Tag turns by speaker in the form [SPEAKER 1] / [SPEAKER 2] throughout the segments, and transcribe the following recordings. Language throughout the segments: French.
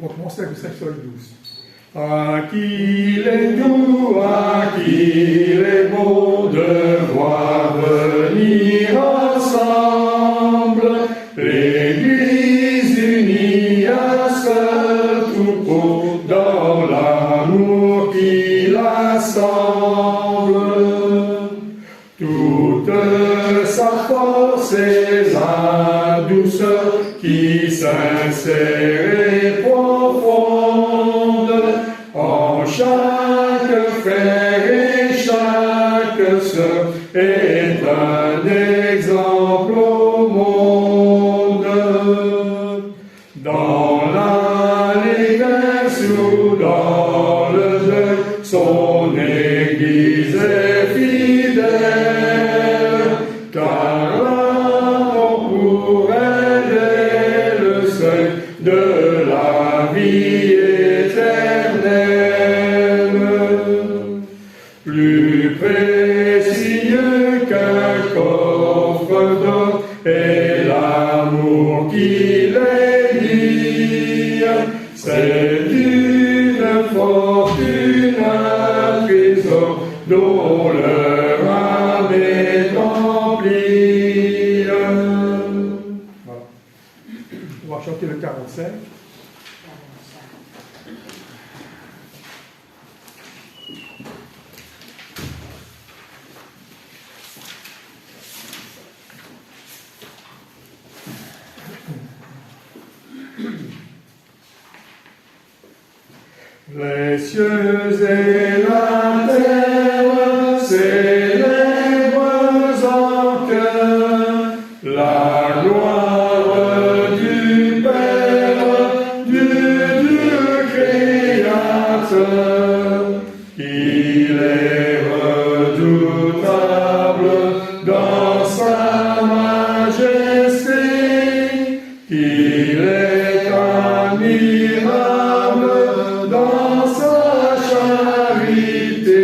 [SPEAKER 1] On va commencer avec le 5 sol 12.
[SPEAKER 2] À qu'il est doux, à qu'il est beau de voir venir ensemble l'Église unie à seul troupeau dans l'amour qui l'assemble. Toute sa force et sa douceur qui s'insère et profonde en chaque frère et chaque sœur est un exemple au monde. Dans l'allégresse ou dans le deuil, son Église est fidèle, car l'amour pour elle est le seuil de la vie éternelle. Plus précieux qu'un coffre d'or est l'amour qui les lie. C'est une fortune, un trésor dont leur âme est remplie.
[SPEAKER 1] Voilà. On va chanter le 45.
[SPEAKER 2] Les cieux et la terre célèbrent en chœur la gloire du Père, du Dieu créateur. Il est redoutable dans sa majesté, il est admirable dans sa charité.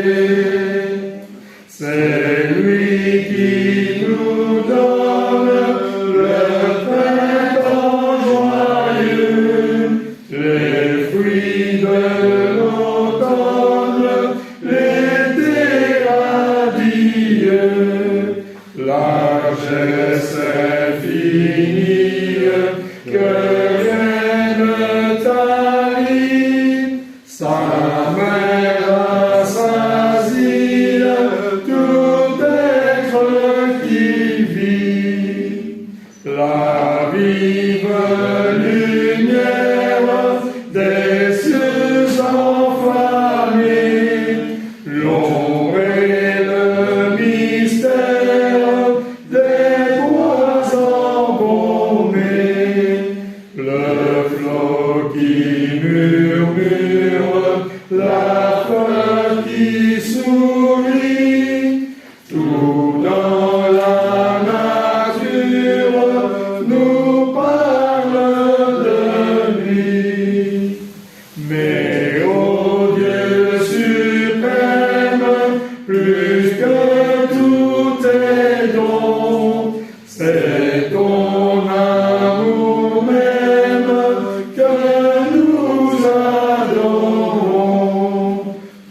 [SPEAKER 2] C'est lui qui nous donne le printemps joyeux, les fruits de l'automne, l'été radieux, largesse infinie que rien ne tarit. Sa main rassasie tout être qui vit. La vive lumière des cieux enflammés, l'ombre et le mystère des bois embaumés, le flot qui murmure, la fleur qui sourit, tout dans la nature nous parle de lui. Mais ô Dieu suprême, plus que tout tes dons, c'est ton amour même que nous adorons.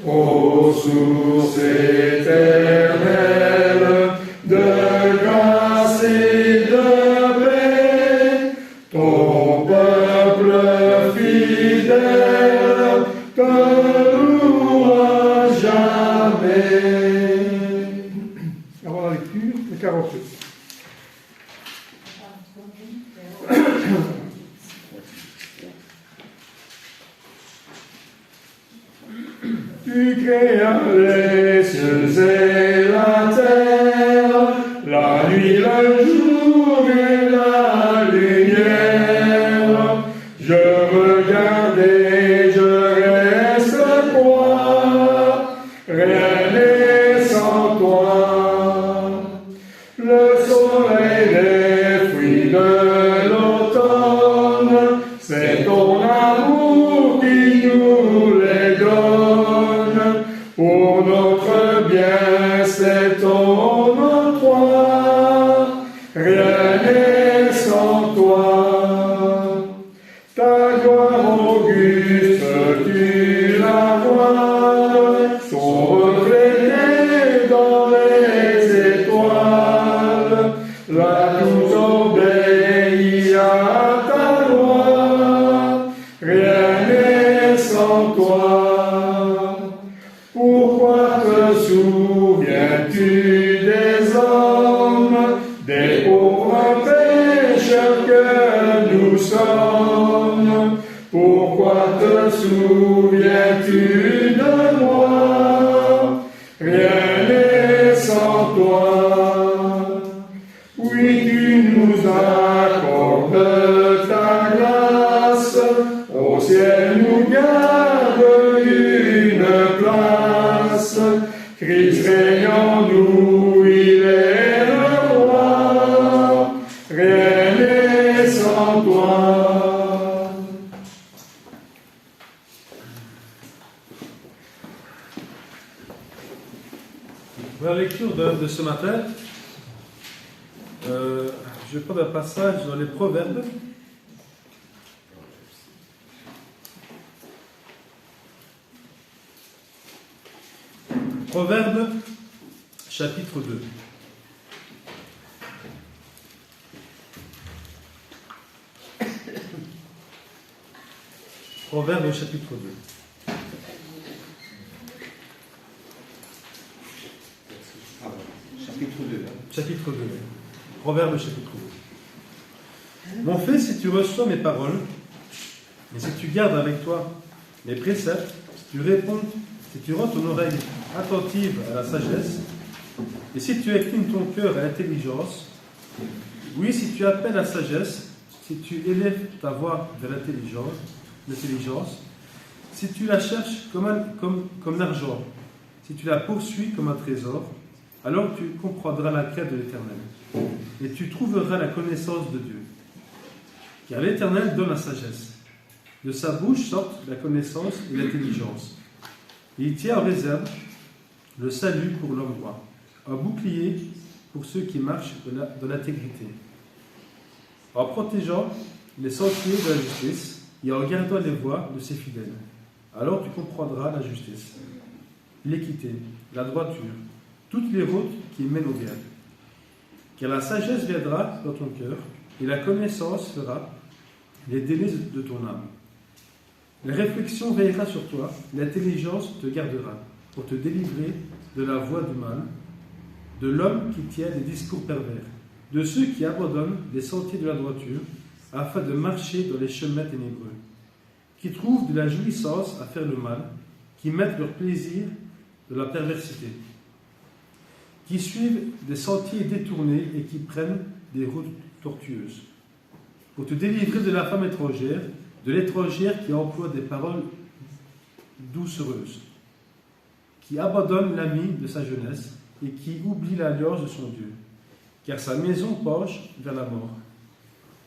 [SPEAKER 2] Ô source éternelle de grâce et de paix, ton peuple fidèle te louera jamais.
[SPEAKER 1] Avant la lecture, le 48.
[SPEAKER 2] Tu créas les cieux et la terre, la nuit, le jour et la lumière. Je regarde et je reste quoi, rien n'est sans toi. Le soleil, les fruits de l'automne, c'est ton amour qui nous les donne pour notre bien obéis à ta loi, rien n'est sans toi. Pourquoi te souviens-tu des hommes, des pauvres pécheurs que nous sommes? Pourquoi te souviens-tu de moi? Rien n'est sans toi. Oui, tu nous accordes ta grâce, au ciel nous garde une place. Christ règne en nous, il est le roi. Rien n'est sans toi.
[SPEAKER 3] Pour la lecture de ce matin, je vais prendre un passage dans les Proverbes. Proverbes, chapitre 2. Proverbes, chapitre 2. Chapitre 2. Proverbe chapitre 2. Mon fils, si tu reçois mes paroles, et si tu gardes avec toi mes préceptes, si tu réponds, si tu rends ton oreille attentive à la sagesse, et si tu inclines ton cœur à l'intelligence, oui, si tu appelles la sagesse, si tu élèves ta voix vers l'intelligence, si tu la cherches comme l'argent, si tu la poursuis comme un trésor, alors tu comprendras la crainte de l'Éternel, et tu trouveras la connaissance de Dieu. Car l'Éternel donne la sagesse. De sa bouche sortent la connaissance et l'intelligence. Il tient en réserve le salut pour l'homme droit, un bouclier pour ceux qui marchent dans l'intégrité, en protégeant les sentiers de la justice et en gardant les voies de ses fidèles. Alors tu comprendras la justice, l'équité, la droiture, toutes les routes qui mènent au bien. Car la sagesse viendra dans ton cœur, et la connaissance fera les délices de ton âme. La réflexion veillera sur toi, l'intelligence te gardera, pour te délivrer de la voie du mal, de l'homme qui tient des discours pervers, de ceux qui abandonnent les sentiers de la droiture, afin de marcher dans les chemins ténébreux, qui trouvent de la jouissance à faire le mal, qui mettent leur plaisir de la perversité, qui suivent des sentiers détournés et qui prennent des routes tortueuses, pour te délivrer de la femme étrangère, de l'étrangère qui emploie des paroles doucereuses, qui abandonne l'ami de sa jeunesse et qui oublie l'alliance de son Dieu, car sa maison penche vers la mort,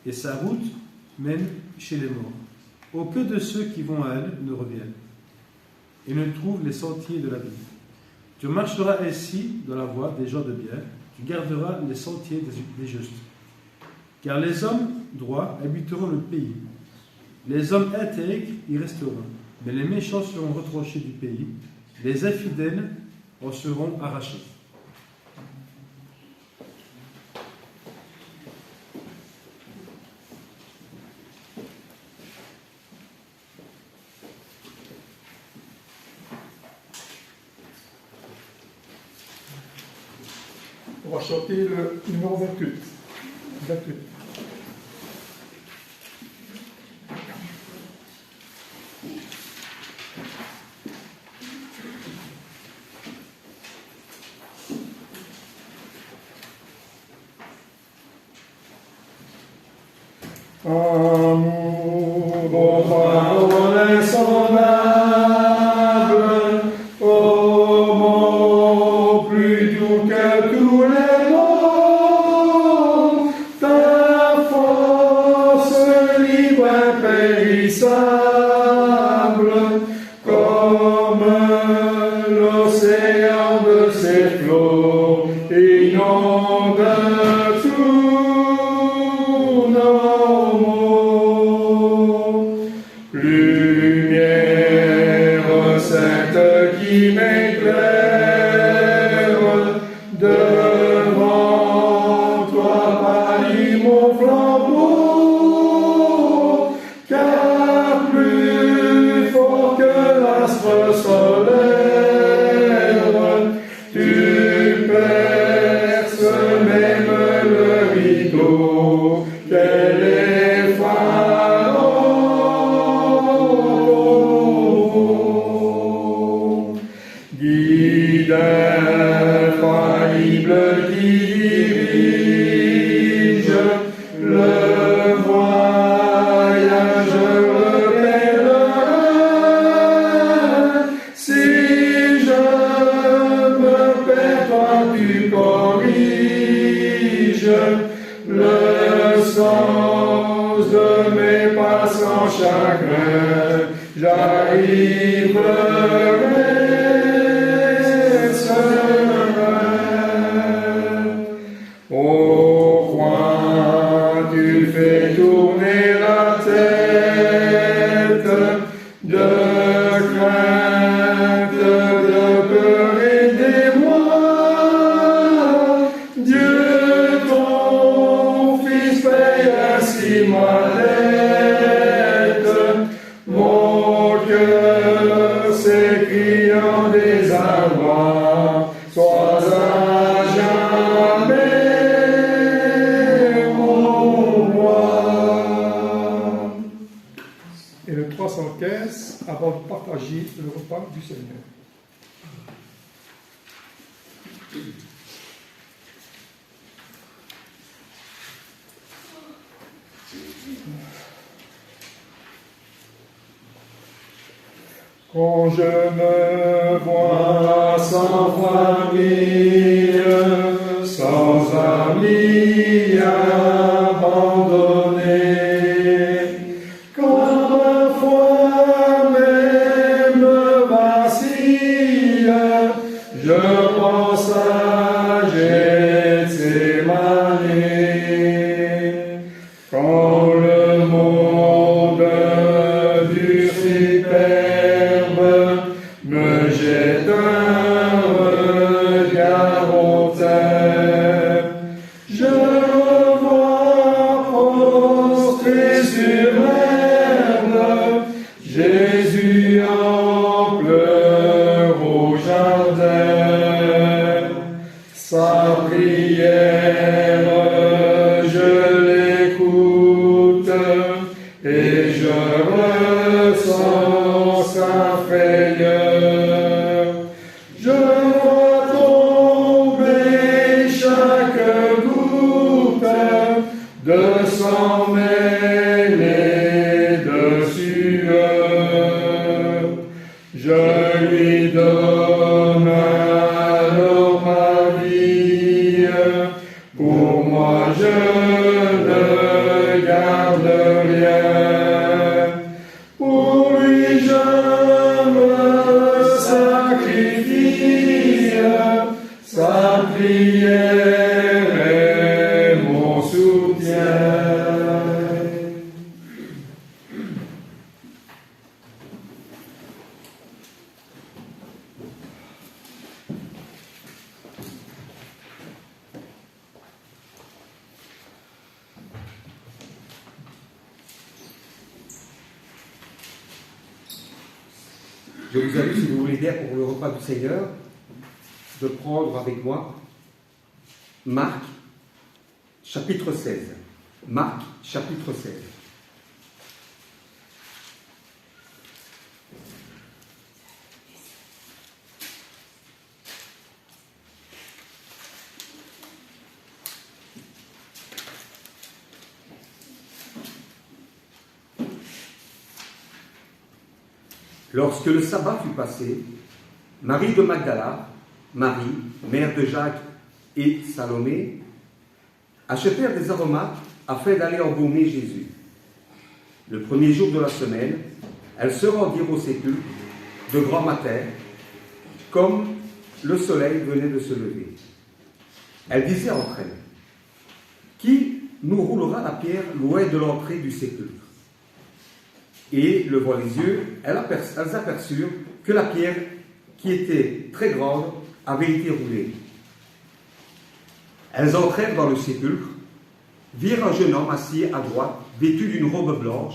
[SPEAKER 3] et sa route mène chez les morts. Aucun de ceux qui vont à elle ne reviennent, et ne trouvent les sentiers de la vie. Tu marcheras ainsi dans la voie des gens de bien, tu garderas les sentiers des justes. Car les hommes droits habiteront le pays, les hommes intègres y resteront, mais les méchants seront retranchés du pays, les infidèles en seront arrachés.
[SPEAKER 1] On va chanter le numéro 28. 28.
[SPEAKER 2] Amour, ô parole insondable, ô mot plus doux que tous les mots, ta force libre impérissable, comme l'océan de ses flots, inonde tout nos mots. Lumière sainte qui m'éclaire, devant toi pâlit qu'elle est Pharaon. Guide infaillible qui dirige le voyage, le pèlerin. Si je me perds, toi tu corriges le sens de mes pas sans chagrin. J'arriverai serein. Au coin, tu fais tourner la tête de crainte, de peur et d'émoi. Dieu, ton Fils, paye ainsi ma dette. Mon cœur s'écrie en désarroi, sois à jamais mon roi.
[SPEAKER 1] Et le 315, avant de partager le repas du Seigneur.
[SPEAKER 2] Quand je me vois sans famille, sans amis abandonnés, quand ma foi même vacille, je pense à Gethsémane. Quand le monde dur superbe me jette un regard hautain, je revois prostré sur l'herbe Jésus en pleurs au jardin. Sa prière, je l'écoute et je ressens sa frayeur. Je vois tomber chaque goutte de sang mêlé de sueur. Je lui donne alors ma vie. Pour moi, je ne garde rien. Pour lui, je me sacrifie. Sa prière est mon soutien.
[SPEAKER 4] Je vous invite, si vous voulez bien, pour le repas du Seigneur, de prendre avec moi Marc, chapitre 16. Marc, chapitre 16. Lorsque le sabbat fut passé, Marie de Magdala, Marie, mère de Jacques et Salomé, achetèrent des aromates afin d'aller embaumer Jésus. Le premier jour de la semaine, elles se rendirent au sépulcre de grand matin, comme le soleil venait de se lever. Elles disaient entre elles, « Qui nous roulera la pierre loin de l'entrée du sépulcre ?» Et, levant les yeux, elles aperçurent que la pierre, qui était très grande, avait été roulée. Elles entrèrent dans le sépulcre, virent un jeune homme assis à droite, vêtu d'une robe blanche,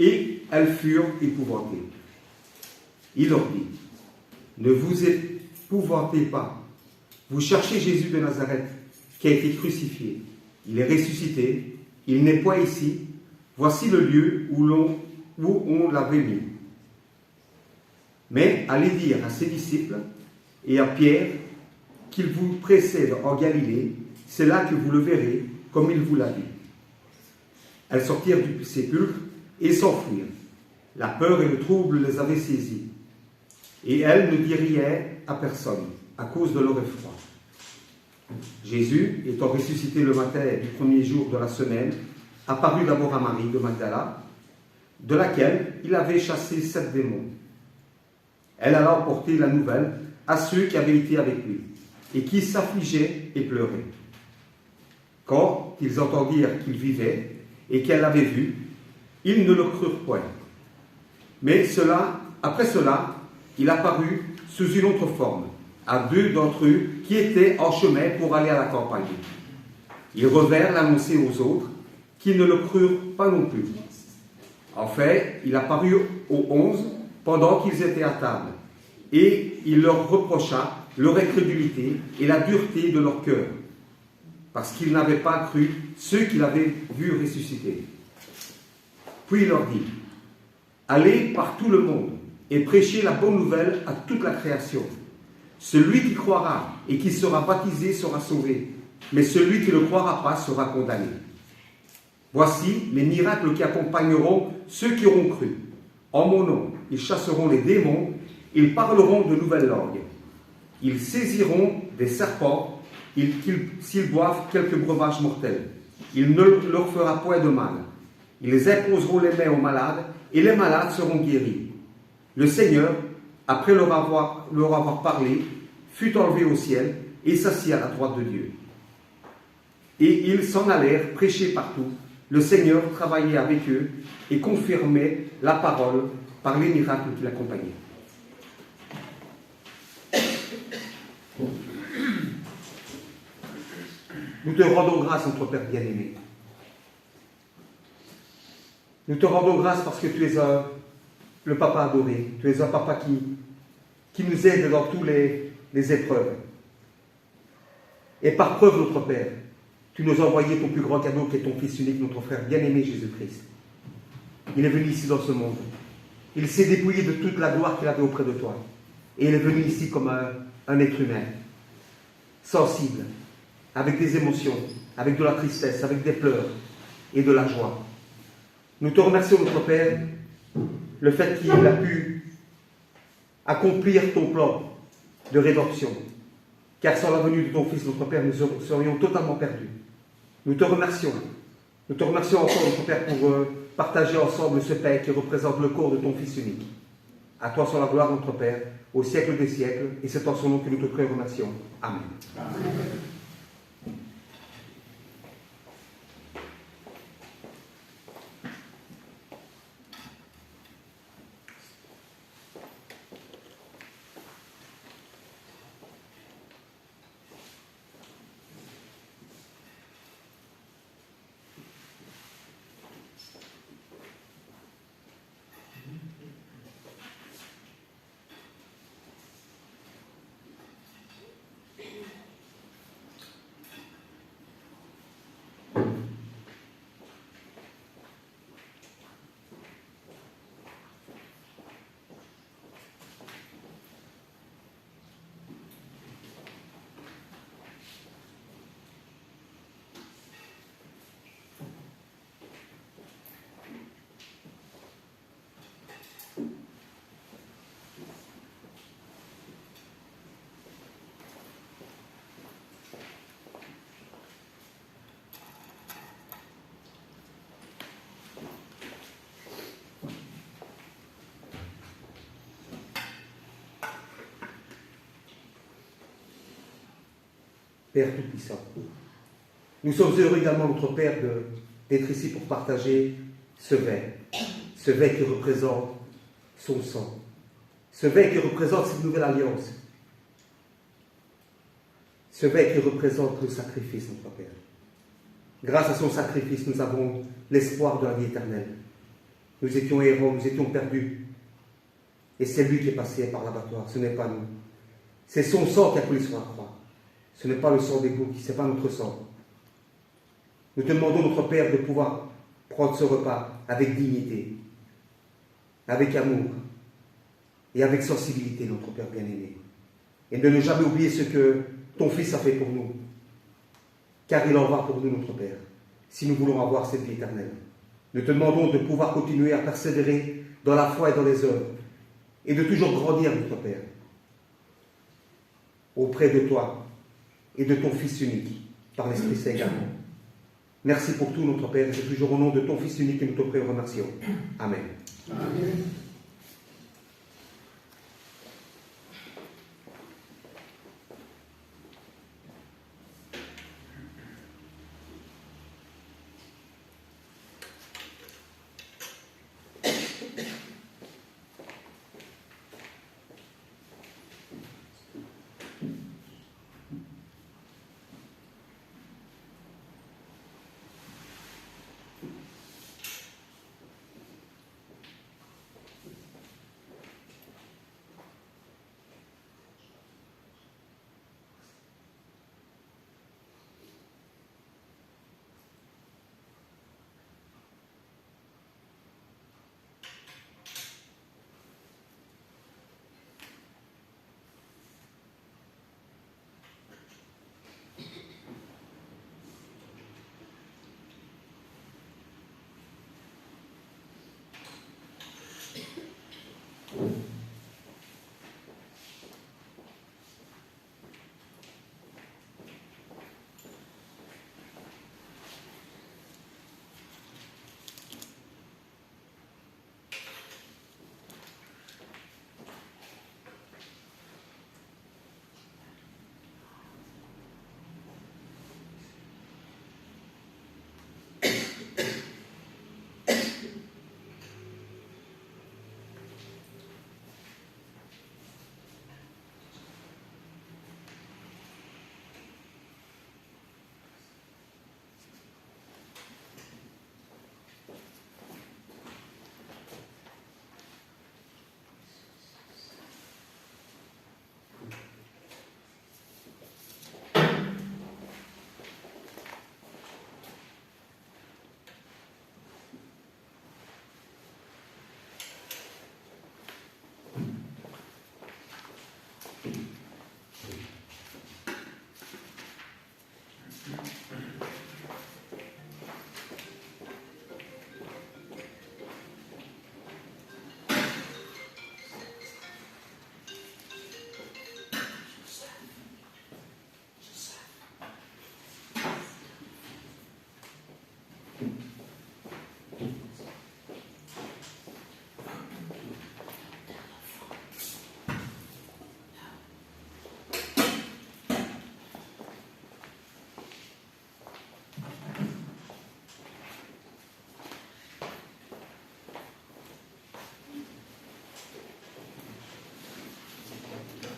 [SPEAKER 4] et elles furent épouvantées. Il leur dit, « Ne vous épouvantez pas, vous cherchez Jésus de Nazareth, qui a été crucifié. Il est ressuscité, il n'est point ici. Voici le lieu où on l'avait mis. Mais allez dire à ses disciples et à Pierre qu'il vous précède en Galilée, c'est là que vous le verrez, comme il vous l'a dit. » Elles sortirent du sépulcre et s'enfuirent. La peur et le trouble les avaient saisies. Et elles ne dirent rien à personne, à cause de leur effroi. Jésus, étant ressuscité le matin du premier jour de la semaine, apparut d'abord à Marie de Magdala, de laquelle il avait chassé 7 démons. Elle alla emporter la nouvelle à ceux qui avaient été avec lui, et qui s'affligeaient et pleuraient. Quand ils entendirent qu'il vivait et qu'elle l'avait vu, ils ne le crurent point. Mais après cela, il apparut sous une autre forme à 2 d'entre eux qui étaient en chemin pour aller à la campagne. Ils revinrent l'annoncer aux autres, qui ne le crurent pas non plus. En fait, il apparut aux 11 pendant qu'ils étaient à table, et il leur reprocha leur incrédulité et la dureté de leur cœur, parce qu'ils n'avaient pas cru ceux qu'il avait vus ressusciter. Puis il leur dit, « Allez par tout le monde et prêchez la bonne nouvelle à toute la création. Celui qui croira et qui sera baptisé sera sauvé, mais celui qui ne croira pas sera condamné. Voici les miracles qui accompagneront ceux qui auront cru. En mon nom, ils chasseront les démons, ils parleront de nouvelles langues. Ils saisiront des serpents, s'ils boivent quelques breuvages mortels. Il ne leur fera point de mal. Ils imposeront les mains aux malades, et les malades seront guéris. Le Seigneur, après leur avoir parlé, fut enlevé au ciel et s'assit à la droite de Dieu. Et ils s'en allèrent prêcher partout. Le Seigneur travaillait avec eux et confirmait la parole par les miracles qui l'accompagnaient. Nous te rendons grâce, notre Père bien-aimé. Nous te rendons grâce parce que tu es le papa adoré. Tu es un papa qui nous aide dans toutes les épreuves. Et par preuve, notre Père, tu nous as envoyé ton plus grand cadeau qui est ton Fils unique, notre frère bien-aimé Jésus-Christ. Il est venu ici dans ce monde. Il s'est dépouillé de toute la gloire qu'il avait auprès de toi. Et il est venu ici comme un être humain, sensible, avec des émotions, avec de la tristesse, avec des pleurs et de la joie. Nous te remercions, notre Père, le fait qu'il a pu accomplir ton plan de rédemption. Car sans la venue de ton Fils, notre Père, nous serions totalement perdus. Nous te remercions. Nous te remercions encore, notre Père, pour partager ensemble ce pain qui représente le corps de ton Fils unique. À toi soit la gloire, notre Père, au siècle des siècles, et c'est en son nom que nous te remercions. Amen. Amen. Père Tout-Puissant, nous sommes heureux également, notre Père, d'être ici pour partager ce vin qui représente son sang, ce vin qui représente cette nouvelle alliance, ce vin qui représente le sacrifice, notre Père. Grâce à son sacrifice, nous avons l'espoir de la vie éternelle. Nous étions errants, nous étions perdus. Et c'est lui qui est passé par l'abattoir, ce n'est pas nous. C'est son sang qui a coulé sur la croix. Ce n'est pas le sang d'égout, ce n'est pas notre sang. Nous te demandons, notre Père, de pouvoir prendre ce repas avec dignité, avec amour et avec sensibilité, notre Père bien-aimé. Et de ne jamais oublier ce que ton Fils a fait pour nous. Car il en va pour nous, notre Père, si nous voulons avoir cette vie éternelle. Nous te demandons de pouvoir continuer à persévérer dans la foi et dans les œuvres, et de toujours grandir, notre Père, auprès de toi et de ton Fils unique, par l'Esprit Saint également. Merci pour tout, notre Père, et c'est toujours au nom de ton Fils unique que nous te remercions. Amen.
[SPEAKER 2] Amen.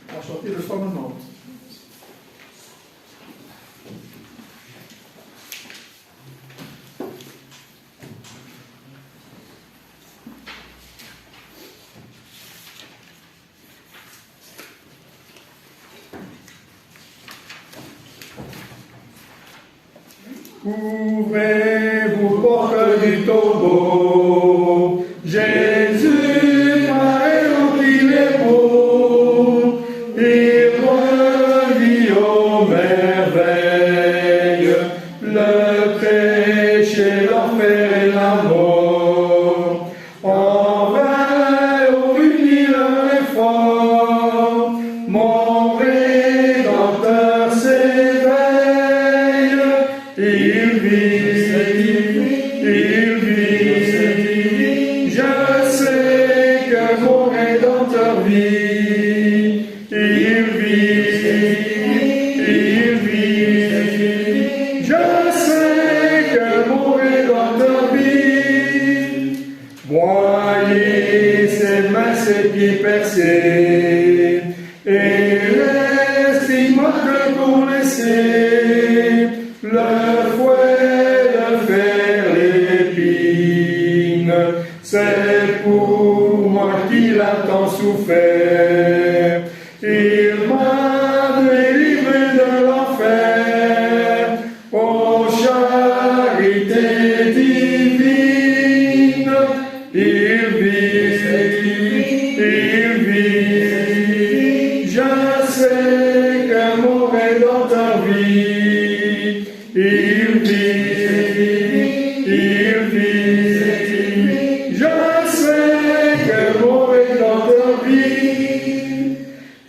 [SPEAKER 1] On va chanter le 190.
[SPEAKER 2] Ouvrez vos portes du tombeau, Jésus, pareil qu'il est beau, il revit aux merveilles, le péché, l'enfer et la mort. En vain, aucune l'effort, mon Rédempteur s'éveille, il vit, je sais que mon Rédempteur vit, il vit, je sais que mon Rédempteur vit. Voyez ses mains, ses pieds percés, et les stigmates pour laisser le fouet, le fer, l'épine. C'est pour moi qu'il a tant souffert. Il m'a délivré de l'enfer. Au chagrin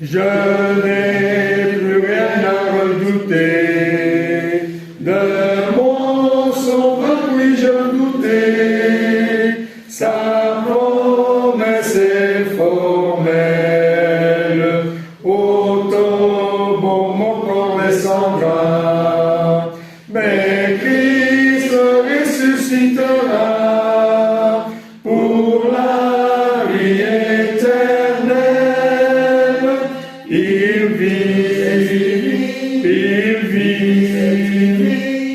[SPEAKER 2] Je n'ai plus rien à redouter. De mon sauveur, oui, je doutais. Sa promesse est formelle. Au tombeau, mon corps descendra. Mais Christ ressuscitera pour la vie éternelle. Il vit.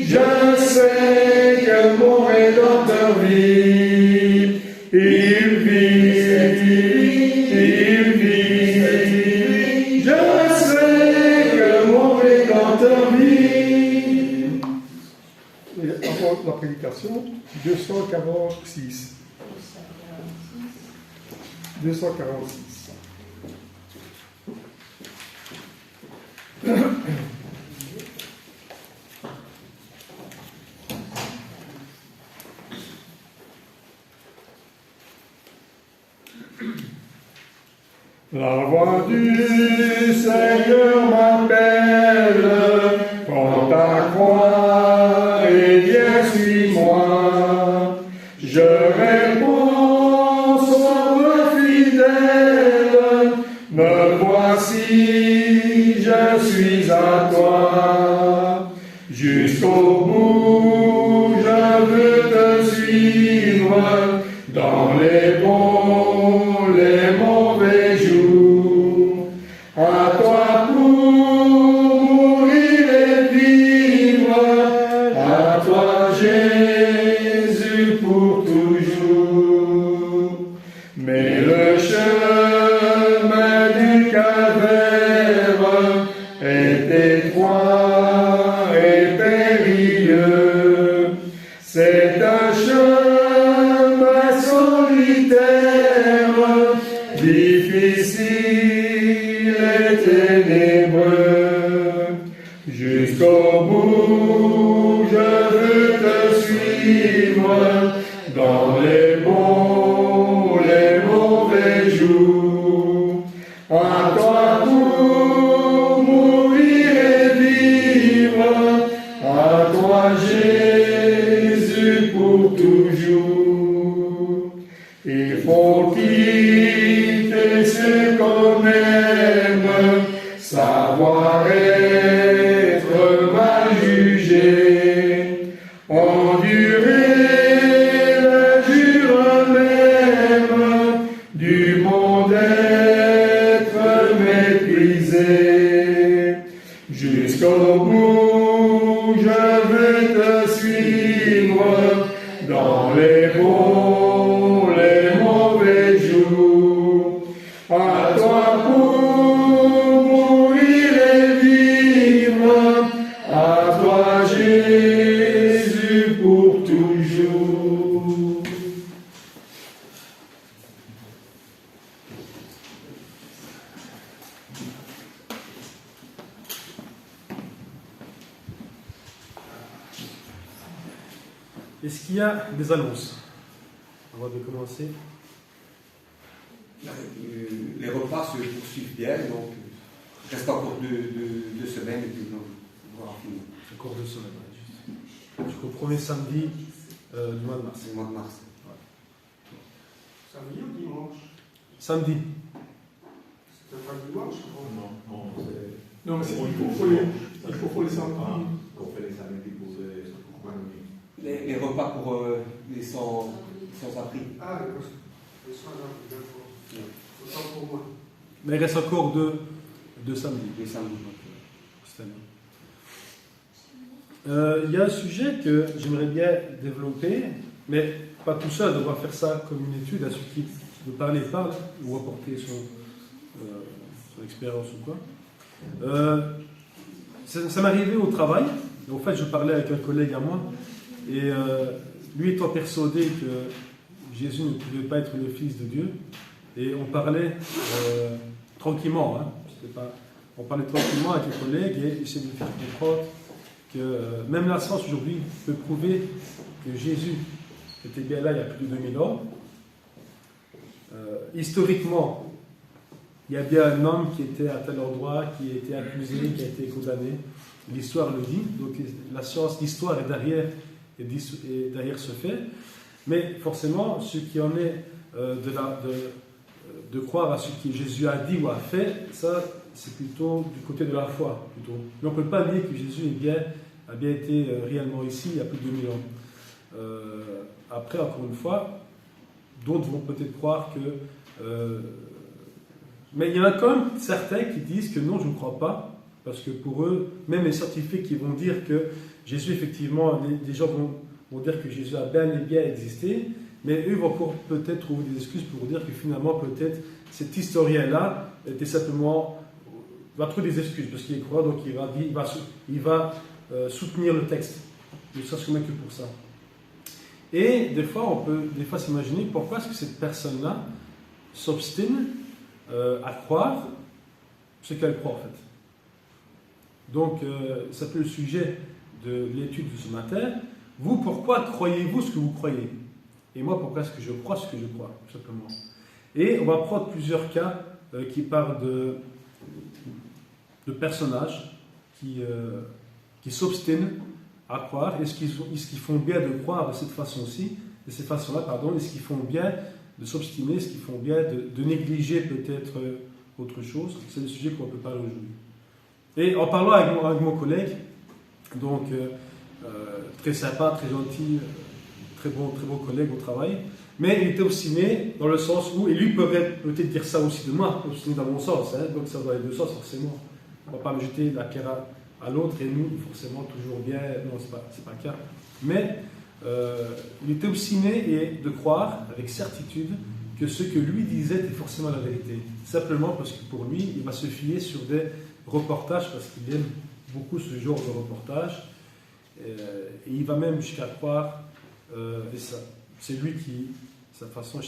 [SPEAKER 2] Je sais que mon Rédempteur vit. Il vit. Je sais que mon Rédempteur vit.
[SPEAKER 1] Et encore la prédication, 246. 246.
[SPEAKER 2] La voix du Seigneur m'appelle, prends ta croix et viens suis-moi. Je réponds, Sauveur fidèle, me voici, je suis à toi. Jusqu'au bout, je veux te suivre dans les bons, les mauvais jours. À toi pour mourir et vivre, à toi Jésus pour toujours. Mais le chemin du calvaire est étroit et périlleux. C'est un chemin solitaire, difficile et ténébreux. Jusqu'au bout, je veux te suivre dans les bons, les mauvais jours. À toi pour mourir et vivre, à toi Jésus pour toujours. Il faut quitter ce qu'on aime, savoir être mal jugé, endurer l'injure même du monde être méprisé. Jusqu'au bout, je veux te suivre dans les bons, les mauvais jours. À toi pour mourir et vivre, à toi Jésus pour toujours.
[SPEAKER 3] Est-ce qu'il y a des annonces avant de commencer?
[SPEAKER 4] Les repas se poursuivent bien, donc il reste encore deux semaines et puis on va finir.
[SPEAKER 3] Encore 2 semaines, ouais, juste. Jusqu'au premier samedi du mois de mars.
[SPEAKER 4] C'est le mois de mars.
[SPEAKER 5] Samedi ou dimanche?
[SPEAKER 3] Samedi.
[SPEAKER 5] C'était pas dimanche?
[SPEAKER 1] Non, mais il faut les samedis.
[SPEAKER 6] Qu'on fait les samedis pour
[SPEAKER 4] Les repas pour les sans-abri.
[SPEAKER 5] Ah, le soir, d'accord. Autant pour moi.
[SPEAKER 3] Mais il reste encore deux samedis.
[SPEAKER 4] Les samedis.
[SPEAKER 3] Cette année. Il y a un sujet que j'aimerais bien développer, mais pas tout seul, on va faire ça comme une étude, à ceux qui veut parler parle, ou apporter son expérience ou quoi. Ça m'est arrivé au travail, en fait je parlais avec un collègue à moi, et lui étant persuadé que Jésus ne pouvait pas être le Fils de Dieu, et on parlait tranquillement, hein, on parlait tranquillement avec le collègue, et il s'est fait comprendre que même la science aujourd'hui peut prouver que Jésus était bien là il y a plus de 2000 ans. Historiquement, il y a bien un homme qui était à tel endroit, qui a été accusé, qui a été condamné. L'histoire le dit, donc la science, l'histoire est derrière ce fait. Mais forcément, ce qui en est de croire à ce que Jésus a dit ou a fait, ça, c'est plutôt du côté de la foi. Plutôt. Mais on ne peut pas dire que Jésus a bien été réellement ici il y a plus de 2000 ans. Après, encore une fois, d'autres vont peut-être croire que... mais il y en a quand même certains qui disent que non, je ne crois pas, parce que pour eux, même les scientifiques qui vont dire que Jésus, effectivement, les gens vont dire que Jésus a bien et bien existé, mais eux vont peut-être trouver des excuses pour dire que finalement, peut-être, cet historien-là était simplement... va trouver des excuses, parce qu'il croit, donc il va soutenir le texte. Ne serait-ce que pour ça. Et des fois, on peut s'imaginer pourquoi est-ce que cette personne-là s'obstine à croire ce qu'elle croit en fait. Donc, ça peut être le sujet de l'étude de ce matin. Vous, pourquoi croyez-vous ce que vous croyez? Et moi, pourquoi est-ce que je crois ce que je crois, tout simplement. Et on va prendre plusieurs cas qui parlent de personnages qui s'obstinent à croire. Est-ce qu'ils font bien de croire de cette façon-ci, de cette façon-là, pardon? Est-ce qu'ils font bien de s'obstiner? Est-ce qu'ils font bien de négliger peut-être autre chose? C'est le sujet qu'on peut parler aujourd'hui. Et en parlant avec mon collègue, donc très sympa, très gentil, très bon collègue au travail, mais il était obstiné dans le sens où, et lui peut-être dire ça aussi de moi, obstiné dans mon sens, hein, donc ça va dans les deux sens forcément. On ne va pas me jeter la pierre à l'autre et nous, forcément, toujours bien, non, c'est pas le cas. Mais il était obstiné de croire avec certitude que ce que lui disait était forcément la vérité. Simplement parce que pour lui, il va se fier sur des reportages, parce qu'il aime beaucoup ce genre de reportages. Et il va même jusqu'à croire, et ça, c'est lui qui, sa façon,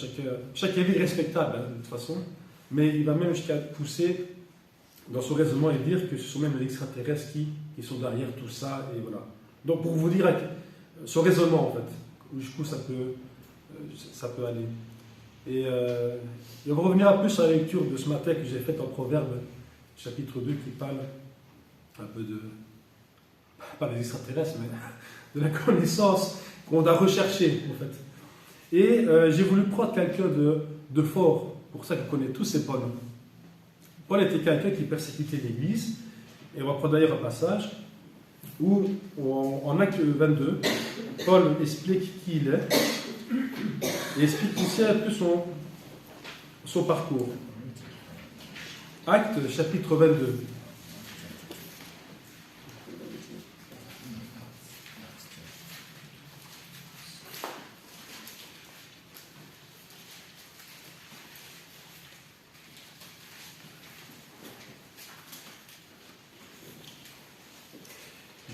[SPEAKER 3] chaque avis est respectable hein, de toute façon, mais il va même jusqu'à pousser dans son raisonnement et dire que ce sont même les extraterrestres qui sont derrière tout ça, et voilà. Donc pour vous dire son raisonnement en fait, jusqu'où ça peut aller. Et on va revenir un peu sur la lecture de ce matin que j'ai faite en Proverbes, chapitre 2, qui parle un peu pas des extraterrestres, mais de la connaissance qu'on doit rechercher en fait. Et j'ai voulu prendre quelqu'un de fort, pour ça qu'on connaît tous, c'est Paul. Paul était quelqu'un qui persécutait l'Église, et on va prendre d'ailleurs un passage où, en Acte 22, Paul explique qui il est, et explique aussi un peu son parcours. Acte chapitre 22.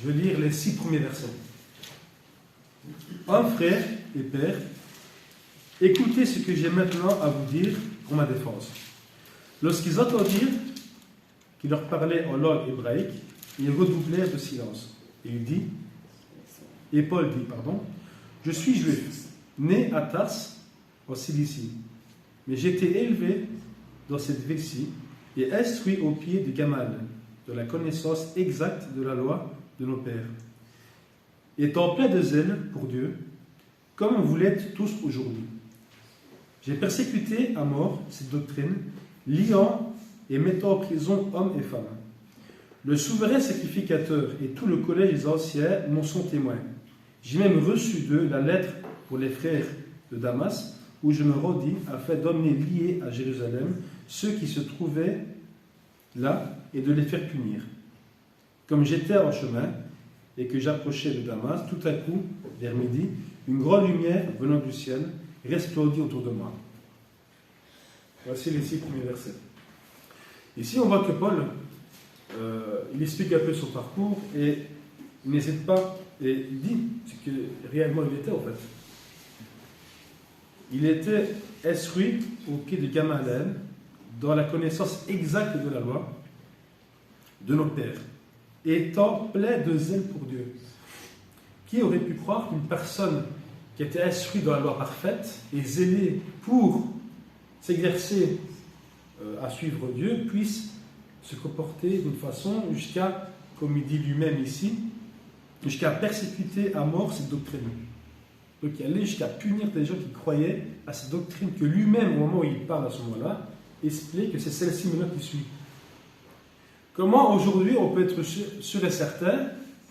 [SPEAKER 3] Je vais lire les 6 premiers versets. Hommes, frères et pères, écoutez ce que j'ai maintenant à vous dire pour ma défense. Lorsqu'ils entendirent qu'il leur parlait en langue hébraïque, ils redoublèrent de silence. Et Paul dit, je suis juif, né à Tars, en Cilicie, mais j'ai été élevé dans cette ville-ci et instruit au pied de Gamaliel, de la connaissance exacte de la loi de nos pères. Étant plein de zèle pour Dieu, comme vous l'êtes tous aujourd'hui. J'ai persécuté à mort cette doctrine, liant et mettant en prison hommes et femmes. Le souverain sacrificateur et tout le collège des anciens m'en sont témoins. J'ai même reçu d'eux la lettre pour les frères de Damas, où je me rendis afin d'emmener liés à Jérusalem ceux qui se trouvaient là et de les faire punir. Comme j'étais en chemin et que j'approchais de Damas, tout à coup, vers midi, une grande lumière venant du ciel resplendit autour de moi. Voici les 6 premiers versets. Ici, on voit que Paul, il explique un peu son parcours et il n'hésite pas, et il dit ce que réellement il était en fait. Il était instruit au pied de Gamaliel dans la connaissance exacte de la loi de nos pères, étant plein de zèle pour Dieu. Qui aurait pu croire qu'une personne qui était instruite dans la loi parfaite et zélée pour s'exercer à suivre Dieu puisse se comporter d'une façon jusqu'à, comme il dit lui-même ici, jusqu'à persécuter à mort cette doctrine. Donc il allait jusqu'à punir des gens qui croyaient à cette doctrine que lui-même, au moment où il parle à ce moment-là, explique que c'est celle-ci maintenant qui suit. Comment aujourd'hui on peut être sûr et certain,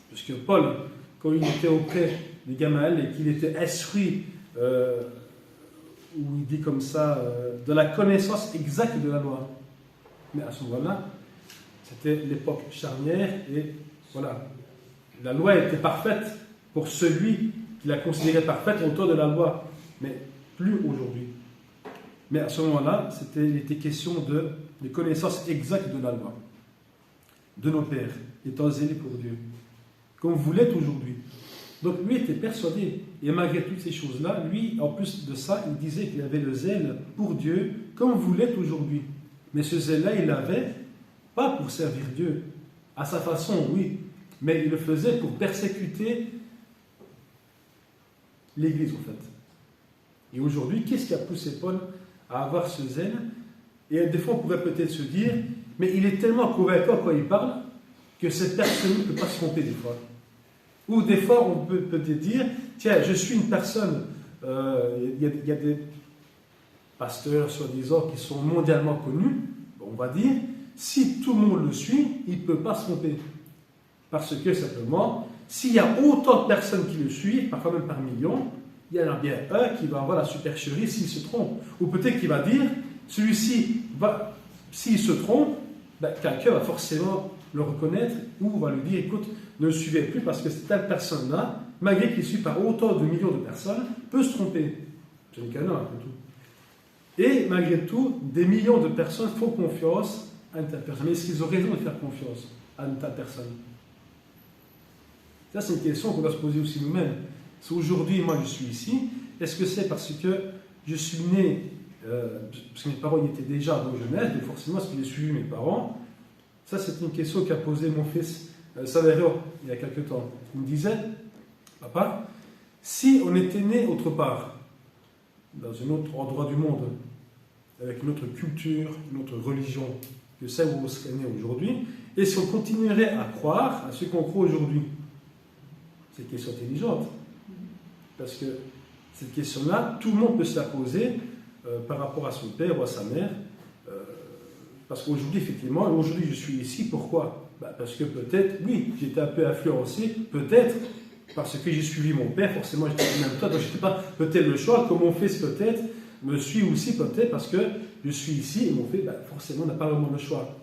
[SPEAKER 3] parce que Paul, quand il était auprès de Gamaliel et qu'il était instruit, où il dit comme ça, de la connaissance exacte de la loi. Mais à ce moment-là, c'était l'époque charnière et voilà, la loi était parfaite pour celui qui la considérait parfaite autour de la loi, mais plus aujourd'hui. Mais à ce moment-là, il était question de connaissance exacte de la loi, de nos pères, étant zélés pour Dieu, comme vous l'êtes aujourd'hui. Donc lui était persuadé, et malgré toutes ces choses-là, lui, en plus de ça, il disait qu'il avait le zèle pour Dieu, comme vous l'êtes aujourd'hui. Mais ce zèle-là, il l'avait pas pour servir Dieu, à sa façon, oui, mais il le faisait pour persécuter l'Église, en fait. Et aujourd'hui, qu'est-ce qui a poussé Paul à avoir ce zèle? Et des fois, on pourrait peut-être se dire, mais il est tellement convaincant quand il parle, que cette personne ne peut pas se tromper des fois. Ou des fois, on peut peut-être dire, tiens, je suis une personne, il y a des pasteurs, soi-disant, qui sont mondialement connus, on va dire, si tout le monde le suit, il ne peut pas se tromper. Parce que, simplement, s'il y a autant de personnes qui le suivent, parfois même par millions, il y en a bien un qui va avoir la supercherie s'il se trompe. Ou peut-être qu'il va dire, celui-ci, s'il se trompe, ben, quelqu'un va forcément le reconnaître ou va lui dire, écoute, ne le suivez plus parce que cette telle personne-là, malgré qu'il suit par autant de millions de personnes, peut se tromper. C'est le cas là, après tout. Et malgré tout, des millions de personnes font confiance à une telle personne. Mais est-ce qu'ils ont raison de faire confiance à une telle personne? Ça, c'est une question qu'on doit se poser aussi nous-mêmes. Si aujourd'hui, moi, je suis ici, est-ce que c'est parce que je suis né, parce que mes parents y étaient déjà dans jeunesse, donc forcément, est-ce que j'ai suivi mes parents? Ça, c'est une question qu'a posée mon fils Saverio il y a quelque temps. Il me disait, papa, si on était né autre part, dans un autre endroit du monde, avec une autre culture, une autre religion que celle où on serait né aujourd'hui, et si on continuerait à croire à ce qu'on croit aujourd'hui? C'est une question intelligente. Parce que cette question-là, tout le monde peut se la poser par rapport à son père ou à sa mère. Parce qu'aujourd'hui, effectivement, aujourd'hui je suis ici, pourquoi? Parce que peut-être, oui, j'étais un peu influencé, peut-être parce que j'ai suivi mon père, forcément j'étais en même temps, donc je n'étais pas peut-être le choix, comme mon fils peut-être me suit aussi peut-être parce que je suis ici et mon fils, forcément, n'a pas vraiment le choix.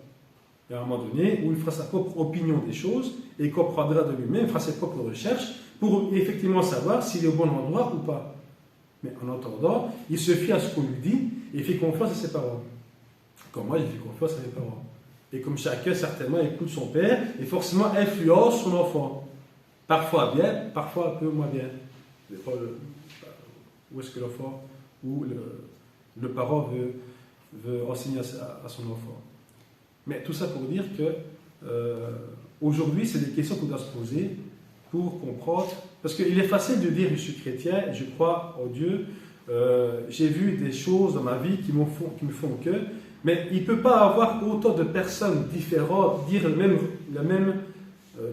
[SPEAKER 3] Il y a un moment donné où il fera sa propre opinion des choses et il comprendra de lui-même, il fera ses propres recherches pour effectivement savoir s'il est au bon endroit ou pas. Mais en attendant, il se fie à ce qu'on lui dit et il fait confiance à ses parents. Comme moi, j'ai fait confiance à mes parents. Et comme chacun, certainement, écoute son père et forcément influence son enfant. Parfois bien, parfois un peu moins bien. Où est-ce que l'enfant ou le parent veut enseigner à son enfant. Mais tout ça pour dire que aujourd'hui, c'est des questions qu'on doit se poser pour comprendre. Parce qu'il est facile de dire je suis chrétien, je crois en Dieu, j'ai vu des choses dans ma vie qui me font que. Mais il ne peut pas avoir autant de personnes différentes dire le même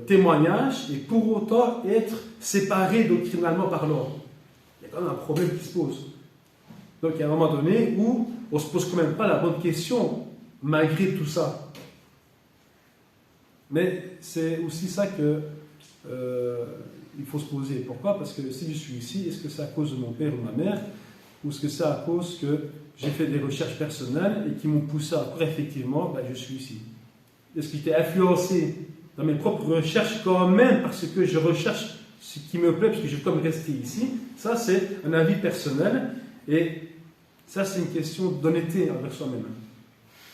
[SPEAKER 3] témoignage et pour autant être séparés doctrinalement parlant. Il y a quand même un problème qui se pose. Donc il y a un moment donné où on ne se pose quand même pas la bonne question malgré tout ça. Mais c'est aussi ça que il faut se poser. Pourquoi? Parce que si je suis ici, est-ce que c'est à cause de mon père ou ma mère? Ou est-ce que c'est à cause que j'ai fait des recherches personnelles et qui m'ont poussé après, effectivement, je suis ici? Est-ce que j'étais influencé dans mes propres recherches quand même parce que je recherche ce qui me plaît, parce que je veux comme rester ici? Ça, c'est un avis personnel et ça, c'est une question d'honnêteté envers soi-même.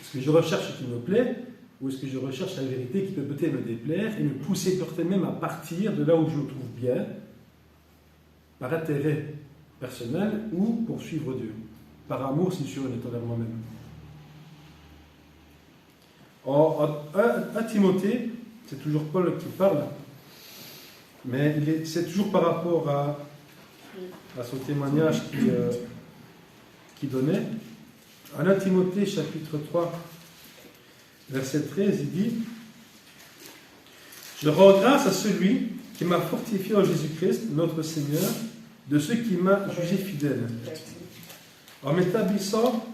[SPEAKER 3] Est-ce que je recherche ce qui me plaît ou est-ce que je recherche la vérité qui peut peut-être me déplaire et me pousser peut-être même à partir de là où je me trouve bien par intérêt personnel ou pour suivre Dieu, par amour, si sûr, en étant envers moi-même. En 1 Timothée, c'est toujours Paul qui parle, mais c'est toujours par rapport à son témoignage qu'il donnait. En 1 Timothée, chapitre 3, verset 13, il dit « Je rends grâce à celui qui m'a fortifié en Jésus-Christ, notre Seigneur, de ce qui m'a jugé fidèle, en m'établissant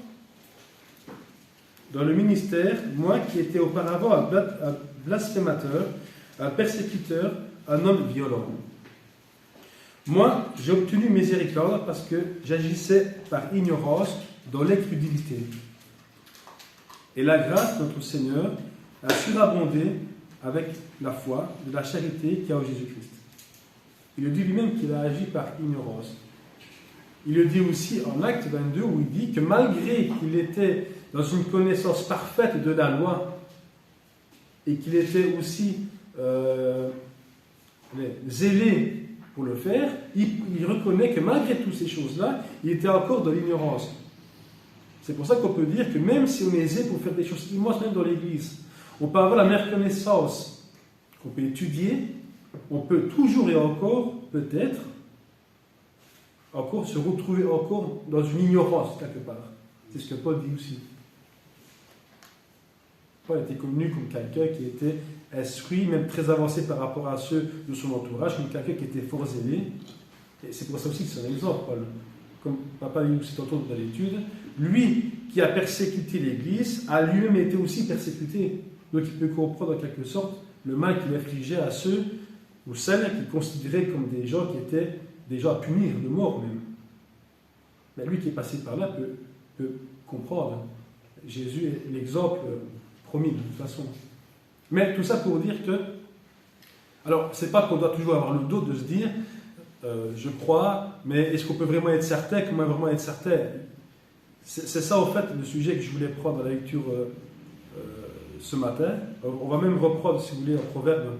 [SPEAKER 3] dans le ministère, moi qui étais auparavant un blasphémateur, un persécuteur, un homme violent. Moi, j'ai obtenu miséricorde parce que j'agissais par ignorance dans l'incrédulité. Et la grâce de notre Seigneur a surabondé avec la foi de la charité qu'il y a en Jésus-Christ. Il le dit lui-même qu'il a agi par ignorance. Il le dit aussi en Acte 22 où il dit que malgré qu'il était dans une connaissance parfaite de la loi et qu'il était aussi zélé pour le faire, il reconnaît que malgré toutes ces choses-là, il était encore dans l'ignorance. C'est pour ça qu'on peut dire que même si on est aisé pour faire des choses immenses, même dans l'Église, on peut avoir la meilleure connaissance, qu'on peut étudier, on peut toujours et encore, peut-être, encore se retrouver encore dans une ignorance quelque part. C'est ce que Paul dit aussi. Paul était connu comme quelqu'un qui était instruit, même très avancé par rapport à ceux de son entourage, comme quelqu'un qui était fort zélé. Et c'est pour ça aussi que c'est un exemple, Paul. Comme papa l'a dit aussi tantôt dans l'étude, lui qui a persécuté l'Église a lui-même été aussi persécuté. Donc il peut comprendre en quelque sorte le mal qu'il infligeait à ceux ou celles qu'il considérait comme des gens qui étaient des gens à punir, de mort même. Mais lui qui est passé par là peut comprendre. Jésus est l'exemple promis de toute façon. Mais tout ça pour dire que, alors c'est pas qu'on doit toujours avoir le dos de se dire je crois, mais est-ce qu'on peut vraiment être certain? Comment vraiment être certain? C'est ça en fait le sujet que je voulais prendre dans la lecture ce matin. On va même reprendre, si vous voulez, un proverbe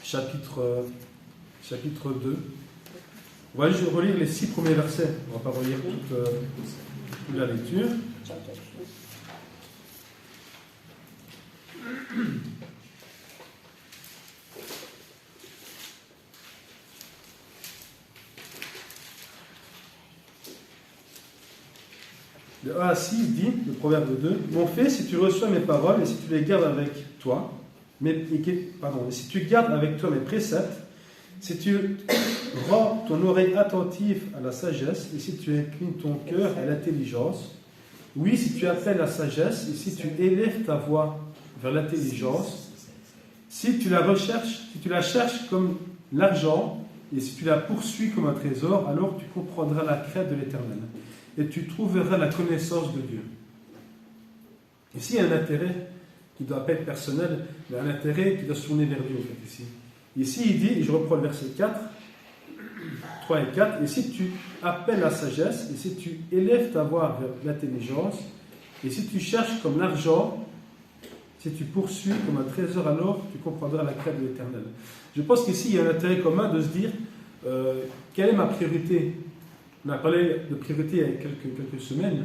[SPEAKER 3] chapitre 2. On va juste relire les 6 premiers versets. On ne va pas relire toute la lecture. Le 1 à 6 dit, le proverbe 2, « Mon fils, si tu reçois mes paroles et si tu les gardes avec toi, et si tu gardes avec toi mes préceptes, si tu rends ton oreille attentive à la sagesse et si tu inclines ton cœur à l'intelligence, oui, si tu appelles la sagesse et si tu élèves ta voix vers l'intelligence, si tu la cherches comme l'argent et si tu la poursuis comme un trésor, alors tu comprendras la crainte de l'Éternel et tu trouveras la connaissance de Dieu. » Ici, il y a un intérêt qui ne doit pas être personnel, mais un intérêt qui doit se tourner vers Dieu, en fait, ici. Ici, il dit, et je reprends le verset 4, 3 et 4, « Et si tu appelles la sagesse, et si tu élèves ta voix vers l'intelligence, et si tu cherches comme l'argent, si tu poursuis comme un trésor, alors tu comprendras la crainte de l'Éternel. » Je pense qu'ici, il y a un intérêt commun de se dire, quelle est ma priorité? On a parlé de priorité il y a quelques semaines.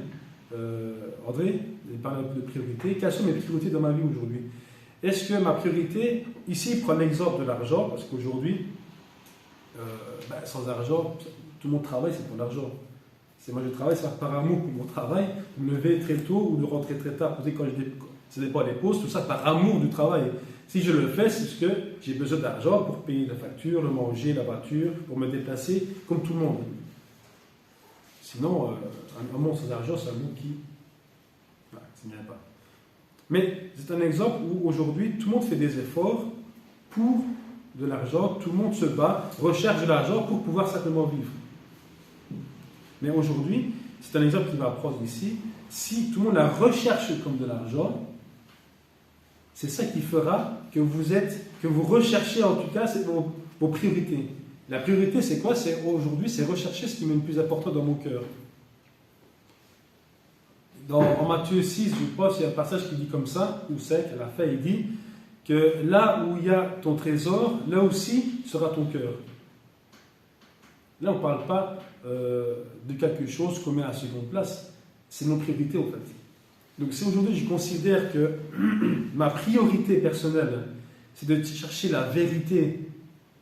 [SPEAKER 3] André, il parle de priorité. Quelles sont mes priorités dans ma vie aujourd'hui? Est-ce que ma priorité, ici, il prend l'exemple de l'argent, parce qu'aujourd'hui, sans argent, tout le monde travaille, c'est pour l'argent. Moi, je travaille, c'est par amour pour mon travail, de me lever très tôt ou de rentrer très tard, quand ça dépend des pauses, tout ça par amour du travail. Si je le fais, c'est parce que j'ai besoin d'argent pour payer la facture, le manger, la voiture, pour me déplacer, comme tout le monde. Sinon, un monde sans argent, c'est un monde qui ça n'irait pas. Mais c'est un exemple où aujourd'hui, tout le monde fait des efforts pour de l'argent, tout le monde se bat, recherche de l'argent pour pouvoir simplement vivre. Mais aujourd'hui, c'est un exemple qui va prendre ici, si tout le monde la recherche comme de l'argent, c'est ça qui fera que vous recherchez en tout cas vos priorités. La priorité, c'est quoi? Aujourd'hui, c'est rechercher ce qui est le plus important dans mon cœur. En Matthieu 6, je pense, il y a un passage qui dit comme ça, ou 5, à la fin, il dit que là où il y a ton trésor, là aussi sera ton cœur. Là, on ne parle pas de quelque chose qu'on met à la seconde place. C'est nos priorités, en fait. Donc, si aujourd'hui, je considère que ma priorité personnelle, c'est de chercher la vérité,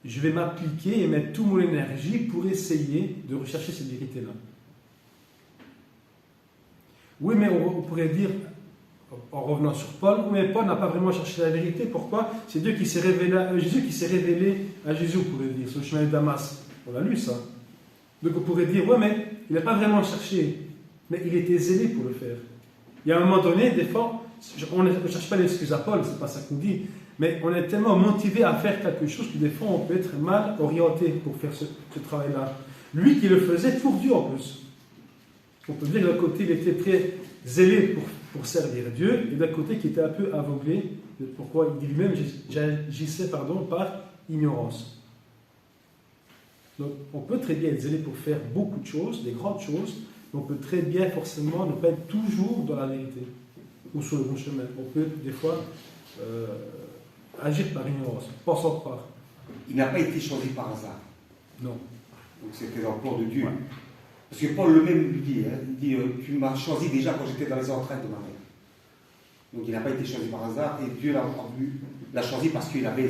[SPEAKER 3] je vais m'appliquer et mettre toute mon énergie pour essayer de rechercher cette vérité-là. Oui, mais on pourrait dire, en revenant sur Paul, oui, mais Paul n'a pas vraiment cherché la vérité. Pourquoi? C'est Dieu qui s'est révélé, Jésus qui s'est révélé à Jésus, on pourrait dire, sur le chemin de Damas. On a lu ça. Donc on pourrait dire, oui, mais il n'a pas vraiment cherché, mais il était zélé pour le faire. Il y a un moment donné, des fois, on ne cherche pas l'excuse à Paul, c'est pas ça qu'on dit, mais on est tellement motivé à faire quelque chose que des fois on peut être mal orienté pour faire ce travail-là. Lui qui le faisait pour Dieu en plus. On peut dire que d'un côté il était très zélé pour servir Dieu, et d'un côté qui était un peu aveuglé. Pourquoi il dit lui-même j'agissais par ignorance. Donc on peut très bien être zélé pour faire beaucoup de choses, des grandes choses, mais on peut très bien forcément ne pas être toujours dans la vérité ou sur le bon chemin. On peut des fois agir par ignorance, pensant croire.
[SPEAKER 4] Il n'a pas été choisi par hasard.
[SPEAKER 3] Non.
[SPEAKER 4] Donc c'était dans le plan de Dieu.
[SPEAKER 3] Ouais.
[SPEAKER 4] Parce que Paul le même lui dit, il dit tu m'as choisi déjà quand j'étais dans les entrailles de ma mère. Donc il n'a pas été choisi par hasard et Dieu l'a choisi parce qu'il avait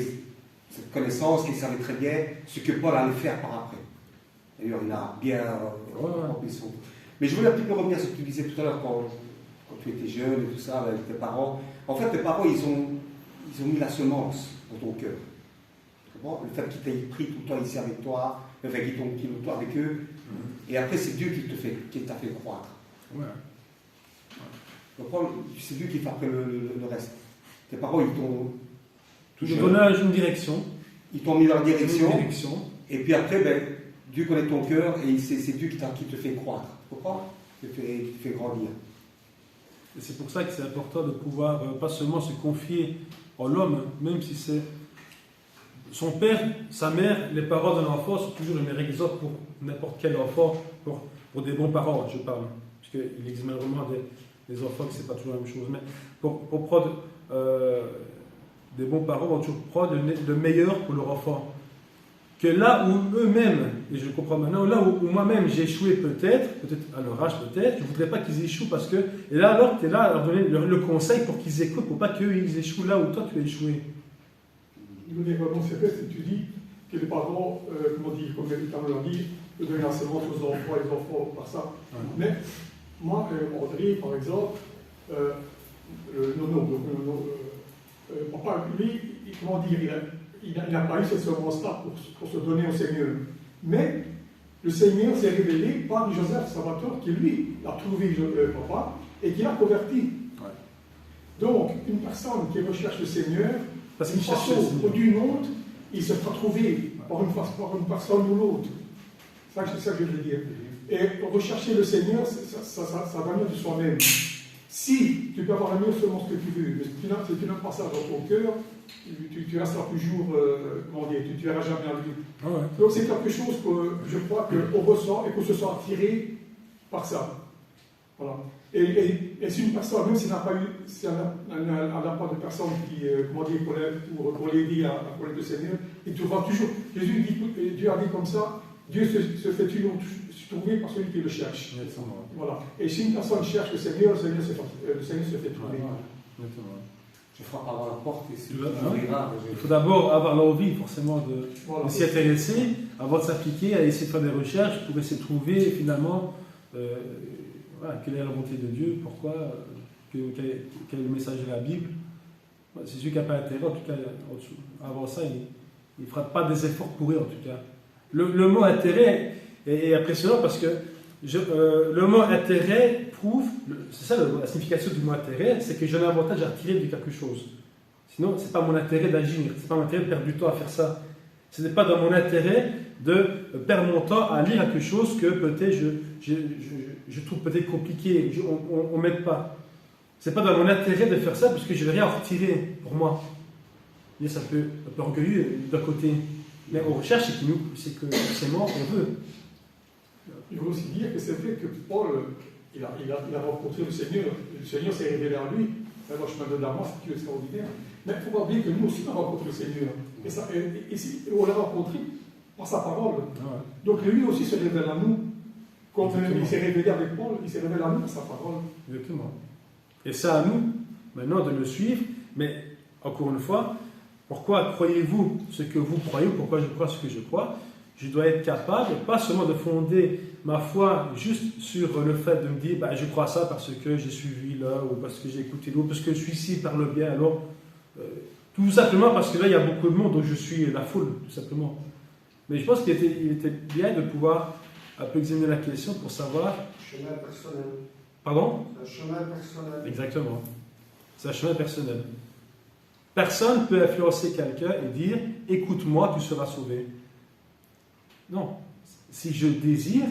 [SPEAKER 4] cette connaissance, qu'il savait très bien ce que Paul allait faire par après. D'ailleurs, il a bien rempli son. Mais je voulais un petit peu revenir sur ce que tu disais tout à l'heure quand tu étais jeune et tout ça, avec tes parents. En fait, tes parents, ils ont mis la semence dans ton cœur. Le fait qu'ils t'aient pris tout le temps ici avec toi, le fait qu'ils t'ont pris tout le temps avec eux. Et après, c'est Dieu qui t'a fait croître.
[SPEAKER 3] Ouais.
[SPEAKER 4] Donc, c'est Dieu qui fait après le reste. Tes parents, ils t'ont
[SPEAKER 3] Toujours donné une direction.
[SPEAKER 4] Ils t'ont mis dans la direction.
[SPEAKER 3] Une direction.
[SPEAKER 4] Et puis après, Dieu connaît ton cœur et c'est Dieu qui te fait croître. Pourquoi? Qui te fait grandir.
[SPEAKER 3] Et c'est pour ça que c'est important de pouvoir pas seulement se confier en l'homme, même si c'est son père, sa mère, les parents d'un enfant sont toujours le meilleur exemple pour n'importe quel enfant, pour des bons parents, je parle. Parce qu'il existe malheureusement des enfants que c'est pas toujours la même chose. Mais pour prendre des bons parents vont toujours prendre le meilleur pour leur enfant. Que là où eux-mêmes, et je le comprends maintenant, là où moi-même j'ai échoué peut-être à leur âge peut-être, je ne voudrais pas qu'ils échouent parce que, et là alors tu es là à leur donner le conseil pour qu'ils écoutent, pour pas qu'eux ils échouent là où toi tu as échoué.
[SPEAKER 1] Il veut dire vraiment, c'est vrai, si tu dis que les parents, comme les parents l'ont dit, de donner la semence aux enfants, les enfants par ça. Ouais. Mais moi, André, par exemple, papa, lui, comment dire, il n'a pas eu cette semence-là pour se donner au Seigneur. Mais le Seigneur s'est révélé par Joseph Salvatore, qui lui a trouvé papa et qui l'a converti. Ouais. Donc, une personne qui recherche le Seigneur, parce qu'il cherche ou d'une autre, il se fera trouver par une personne ou l'autre. C'est ça que je veux dire. Et rechercher le Seigneur, ça va venir de soi-même. Si tu peux avoir un mieux seulement ce que tu veux, mais si tu n'as pas ça dans ton cœur, tu resteras toujours, comment dire, tu ne verras jamais en lui. Ah ouais. Donc c'est quelque chose que je crois qu'on ressent et qu'on se sent attiré par ça. Voilà. Et si une personne, même s'il n'a pas eu, si elle n'a pas de personne qui, comment dire, pour l'aider à connaître le Seigneur, il trouvera toujours. Dieu a dit comme ça, Dieu se fait toujours trouver par celui qui le cherche. Voilà. Et si une personne cherche le Seigneur se fait trouver.
[SPEAKER 4] Je frappe avant la porte et
[SPEAKER 3] il faut d'abord avoir l'envie forcément de s'y intéresser, avant de s'appliquer, à essayer de faire des recherches pour essayer de trouver finalement quelle est la volonté de Dieu, pourquoi, quel est le message de la Bible. C'est celui qui n'a pas intérêt, en tout cas, avant ça, il ne fera pas des efforts pour eux, en tout cas. Le mot intérêt est impressionnant parce que le mot intérêt prouve, c'est ça la signification du mot intérêt, c'est que j'ai un avantage à retirer de quelque chose. Sinon, ce n'est pas mon intérêt d'agir, ce n'est pas mon intérêt de perdre du temps à faire ça. Ce n'est pas dans mon intérêt de perdre mon temps à lire quelque chose que peut-être je trouve peut-être compliqué, on ne m'aide pas. Ce n'est pas dans mon intérêt de faire ça parce que je ne vais rien en retirer pour moi. Et ça peut un peu orgueilleux d'un côté. Mais on recherche c'est que forcément on veut.
[SPEAKER 1] Il faut aussi dire que c'est vrai que Paul, il a rencontré le Seigneur. Le Seigneur s'est révélé à lui. Moi, je me donne Damas, c'est extraordinaire. Mais il ne faut pas oublier que nous aussi, on a rencontré le Seigneur. Et on l'a rencontré par sa parole. Ah ouais. Donc lui aussi se révèle à nous. Quand il s'est révélé avec Paul, il s'est révélé à nous par sa parole.
[SPEAKER 3] Exactement. Et c'est à nous, maintenant, de le suivre. Mais, encore une fois, pourquoi croyez-vous ce que vous croyez, pourquoi je crois ce que je crois? je dois être capable, pas seulement de fonder ma foi juste sur le fait de me dire, bah, je crois ça parce que j'ai suivi là, ou parce que j'ai écouté l'autre, parce que celui-ci parle bien, alors, tout simplement parce que là, il y a beaucoup de monde, donc je suis la foule, tout simplement. Mais je pense qu'il était bien de pouvoir un peu examiner la question pour savoir...
[SPEAKER 5] Chemin personnel.
[SPEAKER 3] Pardon?
[SPEAKER 5] Un chemin personnel.
[SPEAKER 3] Exactement. C'est un chemin personnel. Personne ne peut influencer quelqu'un et dire « Écoute-moi, tu seras sauvé ». Non. Si je désire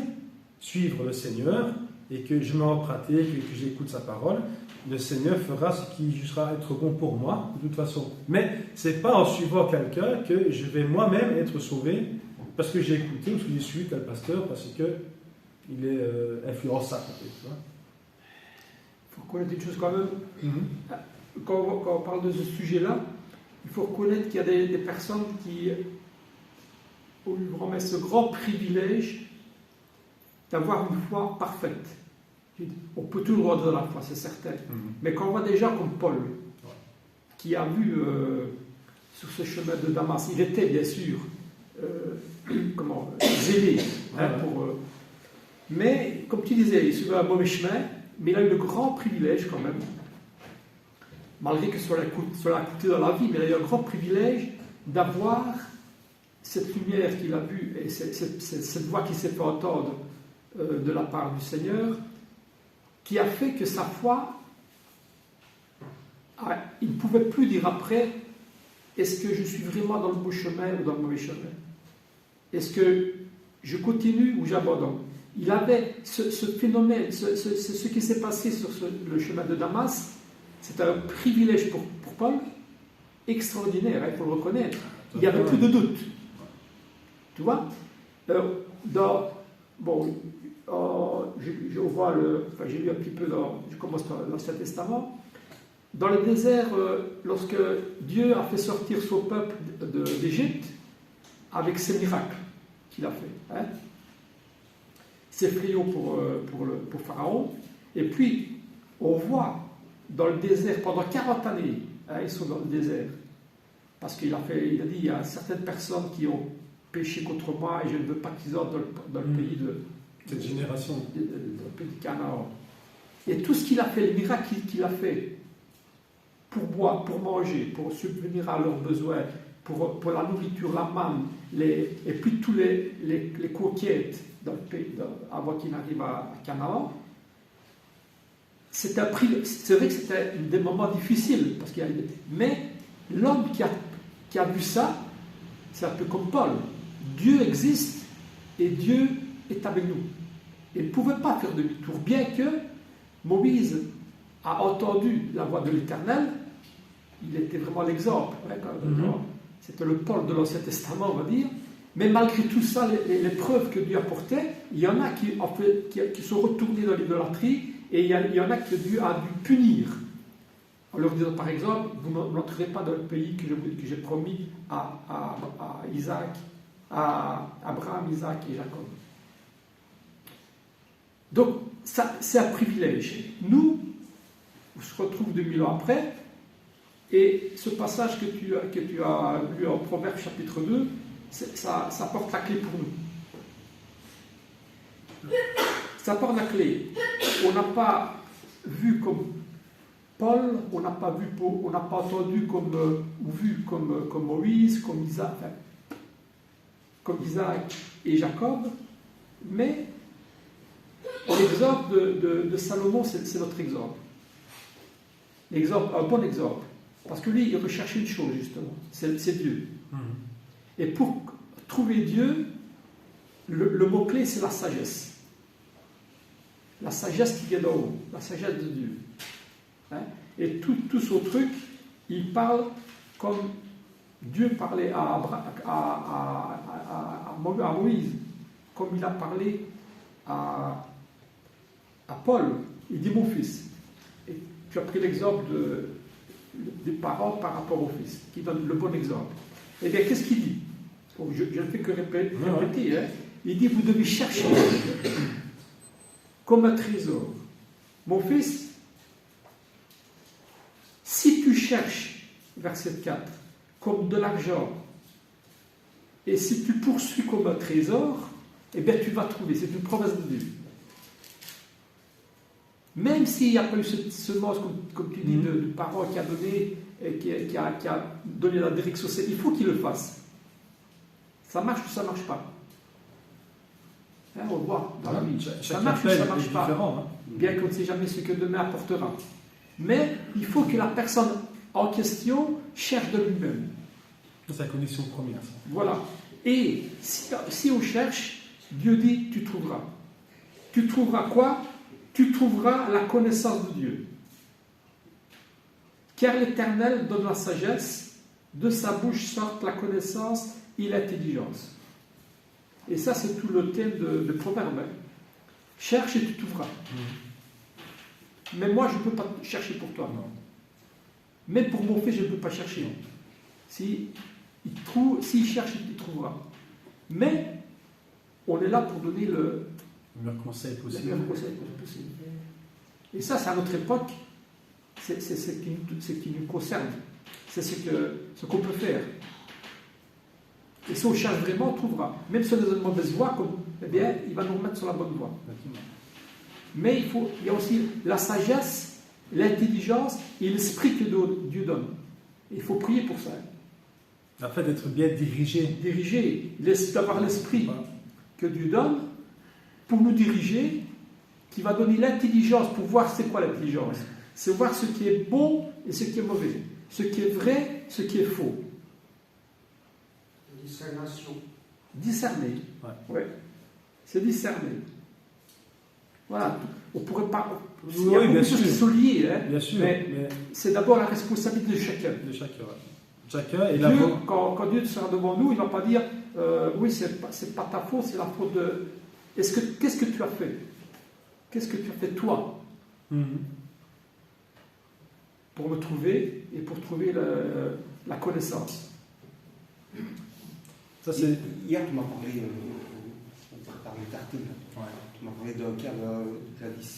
[SPEAKER 3] suivre le Seigneur et que je mets en pratique et que j'écoute sa parole, le Seigneur fera ce qui jugera être bon pour moi, de toute façon. Mais ce n'est pas en suivant quelqu'un que je vais moi-même être sauvé parce que j'ai écouté ou parce que j'ai suivi tel pasteur, parce qu'il est influençable. Il
[SPEAKER 6] faut reconnaître une chose quand même. Quand on parle de ce sujet-là, il faut reconnaître qu'il y a des personnes qui ont eu vraiment ce grand privilège d'avoir une foi parfaite. On peut toujours avoir de la foi, c'est certain. Mais quand on voit des gens comme Paul, qui a vu sur ce chemin de Damas, il était bien sûr zélé. Mais comme tu disais, il suivait un mauvais chemin, mais il a eu le grand privilège quand même, malgré que cela a coûté dans la vie, mais il a eu un grand privilège d'avoir cette lumière qu'il a vue et cette voix qui s'est fait entendre de la part du Seigneur, qui a fait que sa foi, il ne pouvait plus dire après, est-ce que je suis vraiment dans le bon chemin ou dans le mauvais chemin? Est-ce que je continue ou j'abandonne? Il avait ce phénomène, ce qui s'est passé sur le chemin de Damas, c'est un privilège pour Paul, extraordinaire, il faut le reconnaître. Il n'y avait plus de doute. Tu vois, j'ai lu un petit peu je commence par l'Ancien Testament. Dans le désert, lorsque Dieu a fait sortir son peuple d'Égypte, avec ses miracles qu'il a fait, ses fléaux pour Pharaon, et puis on voit dans le désert, pendant 40 années, ils sont dans le désert, parce qu'il a dit, il y a certaines personnes qui ont péché contre moi et je ne veux pas qu'ils entrent dans le pays de
[SPEAKER 3] cette génération,
[SPEAKER 6] dans le pays de Canaan. Et tout ce qu'il a fait, les miracles qu'il a fait pour boire, pour manger, pour subvenir à leurs besoins, pour la nourriture, la manne, et puis tous les conquêtes dans le pays, avant qu'il n'arrive à Canaan, c'est vrai que c'était des moments difficiles, mais l'homme qui a vu ça, c'est un peu comme Paul. Dieu existe et Dieu est avec nous. Il ne pouvait pas faire demi-tour, bien que Moïse a entendu la voix de l'Éternel, il était vraiment l'exemple. C'était le Paul de l'Ancien Testament, on va dire. Mais malgré tout ça, les preuves que Dieu apportait, il y en a qui sont retournés dans l'idolâtrie, et il y en a que Dieu a dû punir. En leur disant, par exemple, vous n'entrerez pas dans le pays que j'ai promis à Isaac, à Abraham, Isaac et Jacob. Donc, ça, c'est un privilège. Nous, on se retrouve 2000 ans après, et ce passage que tu as lu en Proverbes chapitre 2, ça porte la clé pour nous. Ça porte la clé. On n'a pas vu comme Paul, on n'a pas entendu ou vu comme Moïse, comme Isaac et Jacob, mais l'exemple de Salomon, c'est notre exemple. Un bon exemple. Parce que lui, il recherchait une chose, justement, c'est Dieu. Et pour trouver Dieu, le mot-clé, c'est la sagesse. La sagesse qui vient d'en haut, la sagesse de Dieu. Et tout son truc, il parle comme Dieu parlait à Moïse, comme il a parlé à Paul. Il dit mon fils. Et tu as pris l'exemple des parents par rapport au fils, qui donne le bon exemple. Eh bien, qu'est-ce qu'il dit? Je ne fais que répéter. Il dit, vous devez chercher comme un trésor. Mon fils, si tu cherches, verset 4, comme de l'argent Et si tu poursuis comme un trésor, eh bien tu vas trouver. C'est une promesse de Dieu. Même s'il n'y a pas eu cette semence, comme tu dis, de parent qui a donné, qui a donné la direction, il faut qu'il le fasse. Ça marche ou ça ne marche pas. Hein, on le voit dans la vie. Ça marche ou ça ne marche pas.
[SPEAKER 3] Hein.
[SPEAKER 6] Bien qu'on ne sait jamais ce que demain apportera. Mais il faut que la personne en question cherche de lui-même.
[SPEAKER 3] C'est la condition première. Ça.
[SPEAKER 6] Voilà. Et si on cherche, Dieu dit, tu trouveras. Tu trouveras quoi? Tu trouveras la connaissance de Dieu. Car l'Éternel donne la sagesse, de sa bouche sortent la connaissance et l'intelligence. Et ça, c'est tout le thème de Proverbe. Cherche et tu trouveras. Mais moi, je ne peux pas chercher pour toi.
[SPEAKER 3] Non.
[SPEAKER 6] Même pour mon fils, je ne peux pas chercher. S'il cherche, il trouvera. Mais on est là pour donner le
[SPEAKER 3] meilleur conseil possible.
[SPEAKER 6] Et ça, c'est à notre époque, c'est ce qui nous concerne. C'est ce qu'on peut faire. Et si on cherche vraiment, on trouvera. Même si on est dans une mauvaise voie, eh bien, il va nous remettre sur la bonne voie. Mais il y a aussi la sagesse, l'intelligence et l'esprit que Dieu donne. Et il faut prier pour ça.
[SPEAKER 3] Afin d'être bien dirigé.
[SPEAKER 6] D'avoir l'esprit que Dieu donne pour nous diriger, qui va donner l'intelligence pour voir c'est quoi l'intelligence. C'est voir ce qui est bon et ce qui est mauvais. Ce qui est vrai, ce qui est faux.
[SPEAKER 5] Discernation.
[SPEAKER 6] Discerner. Ouais. C'est discerner. Voilà. On pourrait pas. Il y a beaucoup de choses qui sont liées, hein,
[SPEAKER 3] bien sûr,
[SPEAKER 6] mais c'est d'abord la responsabilité de chacun.
[SPEAKER 3] Chacun et
[SPEAKER 6] Dieu, quand Dieu sera devant nous, il ne va pas dire oui, c'est pas ta faute, c'est la faute de. Qu'est-ce que tu as fait? Qu'est-ce que tu as fait toi pour me trouver et pour trouver la connaissance?
[SPEAKER 3] Ça, c'est...
[SPEAKER 7] Hier, tu m'as parlé, on t'a parlé tartine. Ouais. Tu m'as parlé d'un cas, tu as dit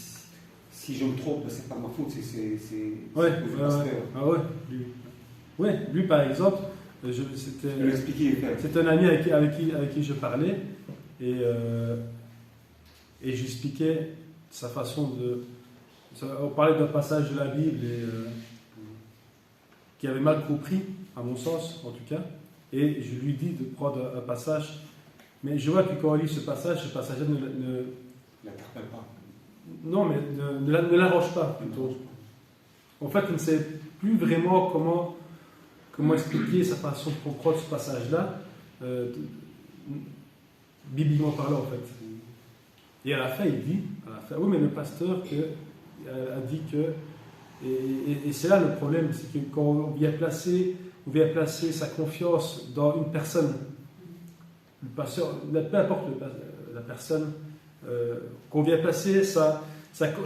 [SPEAKER 7] si je me trompe, c'est pas ma faute, c'est
[SPEAKER 3] ouais,
[SPEAKER 7] le pasteur.
[SPEAKER 3] Ah ouais, lui par exemple, c'était un ami avec qui je parlais et j'expliquais sa façon de. On parlait d'un passage de la Bible qui avait mal compris, à mon sens en tout cas. Et je lui dis de prendre un passage. Mais je vois que quand on lit ce passage-là ne
[SPEAKER 7] l'interpelle pas.
[SPEAKER 3] Non, mais ne l'arrange pas, plutôt. En fait, il ne sait plus vraiment comment expliquer sa façon de comprendre ce passage-là, bibliquement parlant, en fait. Et à la fin, il dit, oui, mais le pasteur a dit que... Et c'est là le problème, c'est que quand on vient placer sa confiance dans une personne, le pasteur, peu importe la personne, qu'on vient placer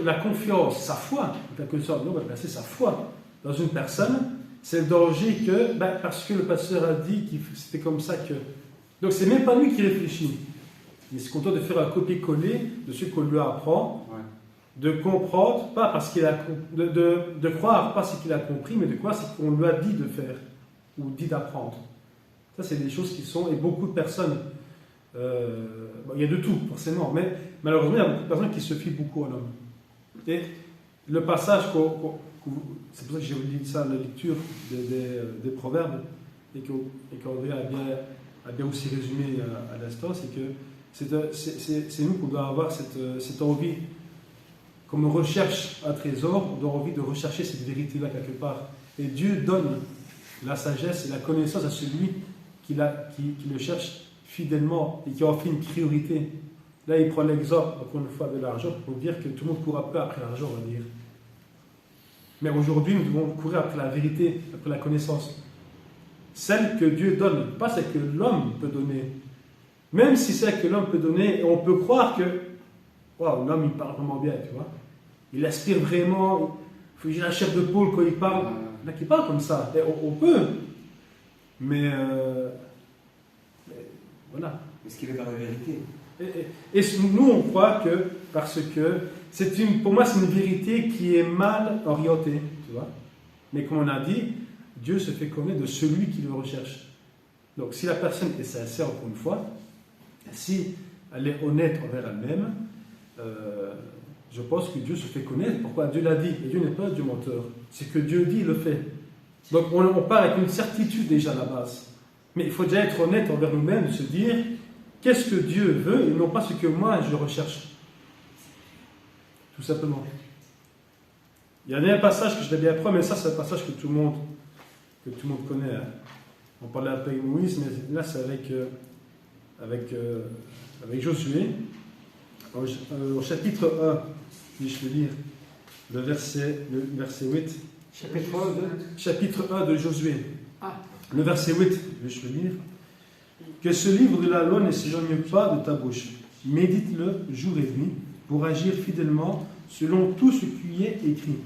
[SPEAKER 3] la confiance, sa foi, en quelque sorte, on va placer sa foi dans une personne, c'est le danger que, parce que le pasteur a dit que c'était comme ça que... Donc c'est même pas lui qui réfléchit, il se contente de faire un copier-coller de ce qu'on lui apprend, de comprendre, pas parce qu'il a de croire pas ce qu'il a compris, mais de croire ce qu'on lui a dit de faire ou dit d'apprendre. Ça, c'est des choses qui sont, et beaucoup de personnes, il y a de tout forcément, mais malheureusement, il y a beaucoup de personnes qui se fient beaucoup à l'homme. Et le passage, c'est pour ça que j'ai dit ça, la lecture des proverbes, et qu'André a bien aussi résumé à l'instant, c'est que c'est nous qu'on doit avoir cette envie. Comme on recherche un trésor, on doit avoir envie de rechercher cette vérité-là quelque part. Et Dieu donne la sagesse et la connaissance à celui qui le cherche fidèlement et qui en fait une priorité. Là, il prend l'exemple, encore une fois, de l'argent pour dire que tout le monde court un peu après l'argent, on va dire. Mais aujourd'hui, nous devons courir après la vérité, après la connaissance. Celle que Dieu donne, pas celle que l'homme peut donner. Même si celle que l'homme peut donner, on peut croire que l'homme, il parle vraiment bien, tu vois. Il aspire vraiment. J'ai la chair de poule quand il parle. Il y en a qui parlent comme ça. Et on peut. Mais voilà.
[SPEAKER 7] Est-ce qu'il est dans la vérité?
[SPEAKER 3] Et nous, on croit que, parce que, pour moi, c'est une vérité qui est mal orientée, tu vois. Mais comme on a dit, Dieu se fait connaître de celui qui le recherche. Donc si la personne est sincère, encore une fois, si elle est honnête envers elle-même, je pense que Dieu se fait connaître. Pourquoi? Dieu l'a dit. Et Dieu n'est pas un Dieu menteur. C'est que Dieu dit, il le fait. Donc on part avec une certitude déjà à la base. Mais il faut déjà être honnête envers nous-mêmes, se dire qu'est-ce que Dieu veut et non pas ce que moi je recherche. Tout simplement. Il y en a un passage que je l'ai bien appris, mais ça c'est un passage que tout le monde connaît. Hein. On parlait un peu avec Moïse, mais là c'est avec Josué. Au chapitre 1, si je peux lire, le verset 8. Chapitre 1 de Josué. Le verset 8, je peux lire. Que ce livre de la loi ne s'éloigne pas de ta bouche. Médite-le jour et nuit pour agir fidèlement selon tout ce qui est écrit.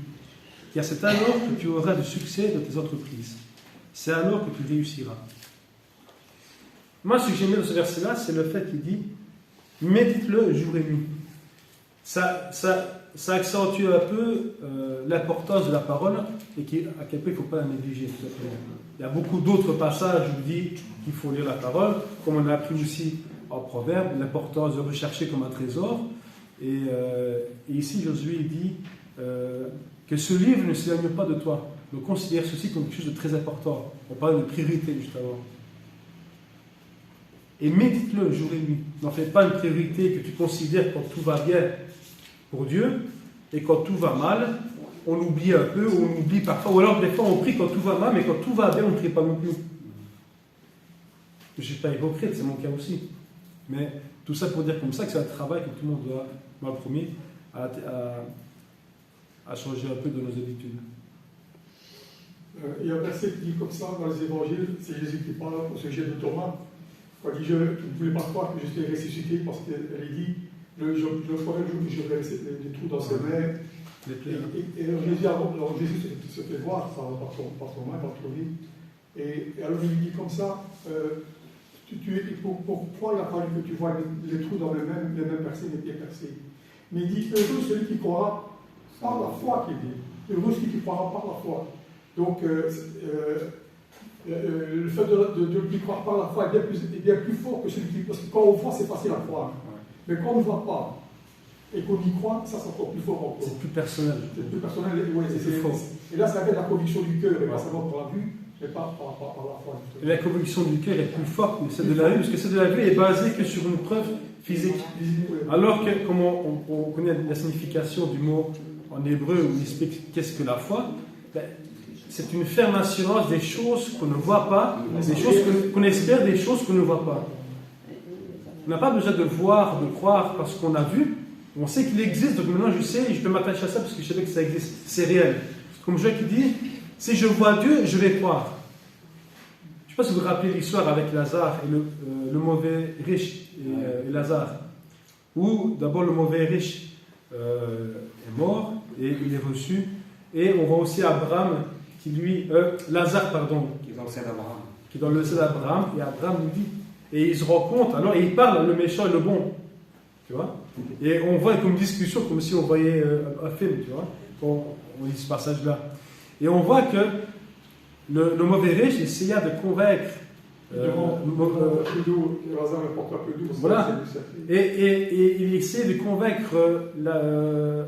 [SPEAKER 3] Car c'est alors que tu auras du succès dans tes entreprises. C'est alors que tu réussiras. Moi, ce que j'aime dans ce verset-là, c'est le fait qu'il dit médite-le jour et nuit. Ça accentue un peu l'importance de la parole et à quel point il ne faut pas la négliger. Il y a beaucoup d'autres passages où il dit qu'il faut lire la parole, comme on a appris aussi en Proverbe, l'importance de rechercher comme un trésor. Et ici, Josué dit que ce livre ne s'éloigne pas de toi. Donc considère ceci comme quelque chose de très important. On parle de priorité juste avant. Et médite-le jour et nuit. N'en fais pas une priorité que tu considères quand tout va bien pour Dieu, et quand tout va mal, on oublie un peu, ou on oublie parfois, ou alors des fois on prie quand tout va mal, mais quand tout va bien, on ne prie pas non plus. Je ne suis pas hypocrite, c'est mon cas aussi. Mais tout ça pour dire comme ça que c'est un travail que tout le monde doit, moi le premier, à changer un peu de nos habitudes.
[SPEAKER 1] Il y a un verset qui dit comme ça dans les évangiles, c'est Jésus qui parle au sujet de Thomas. Quand il dit tu ne voulais pas croire que je t'ai ressuscité parce qu'elle dit le premier jour que je vais laisser des trous dans ses mains. Et Jésus se fait voir ça, par son main, par son vie. Et alors il dit comme ça pour croire la parole que tu vois les trous dans les mêmes percées, les pieds percés. Mais il dit heureux celui qui croira par la foi, qu'il dit. Heureux celui qui croira par la foi. Donc, le fait de croire par la foi est bien plus fort que celui qui... Parce que quand on voit, c'est facile à croire. Mais quand on ne voit pas et qu'on y croit, ça c'est encore plus fort encore.
[SPEAKER 3] C'est plus personnel.
[SPEAKER 1] C'est plus personnel, oui,
[SPEAKER 3] c'est plus fort.
[SPEAKER 1] Et là, ça vient de la conviction du cœur, et pas seulement par la vue, mais pas par la foi.
[SPEAKER 3] Et la conviction du cœur est plus forte que celle de la vue, parce que celle de la vue est basée que sur une preuve physique. Alors que, comme on connaît la signification du mot en hébreu où il explique qu'est-ce que la foi, c'est une ferme assurance des choses qu'on ne voit pas, des choses qu'on espère, des choses qu'on ne voit pas. On n'a pas besoin de voir, de croire parce qu'on a vu. On sait qu'il existe, donc maintenant je sais, je peux m'attacher à ça parce que je sais que ça existe. C'est réel. Comme Jacques qui dit, si je vois Dieu, je vais croire. Je ne sais pas si vous vous rappelez l'histoire avec Lazare et le mauvais riche et Lazare. Où d'abord le mauvais riche est mort et il est reçu. Et on voit aussi Abraham qui lui, Lazare, pardon,
[SPEAKER 7] Qui est dans le sein d'Abraham.
[SPEAKER 3] Qui est dans le sein d'Abraham, et Abraham nous dit, et il se rend compte, alors il parle, le méchant et le bon, tu vois, et on voit comme une discussion, comme si on voyait un film, tu vois, on lit ce passage-là, et on voit que le mauvais riche essaya de convaincre voilà, et il essayait de convaincre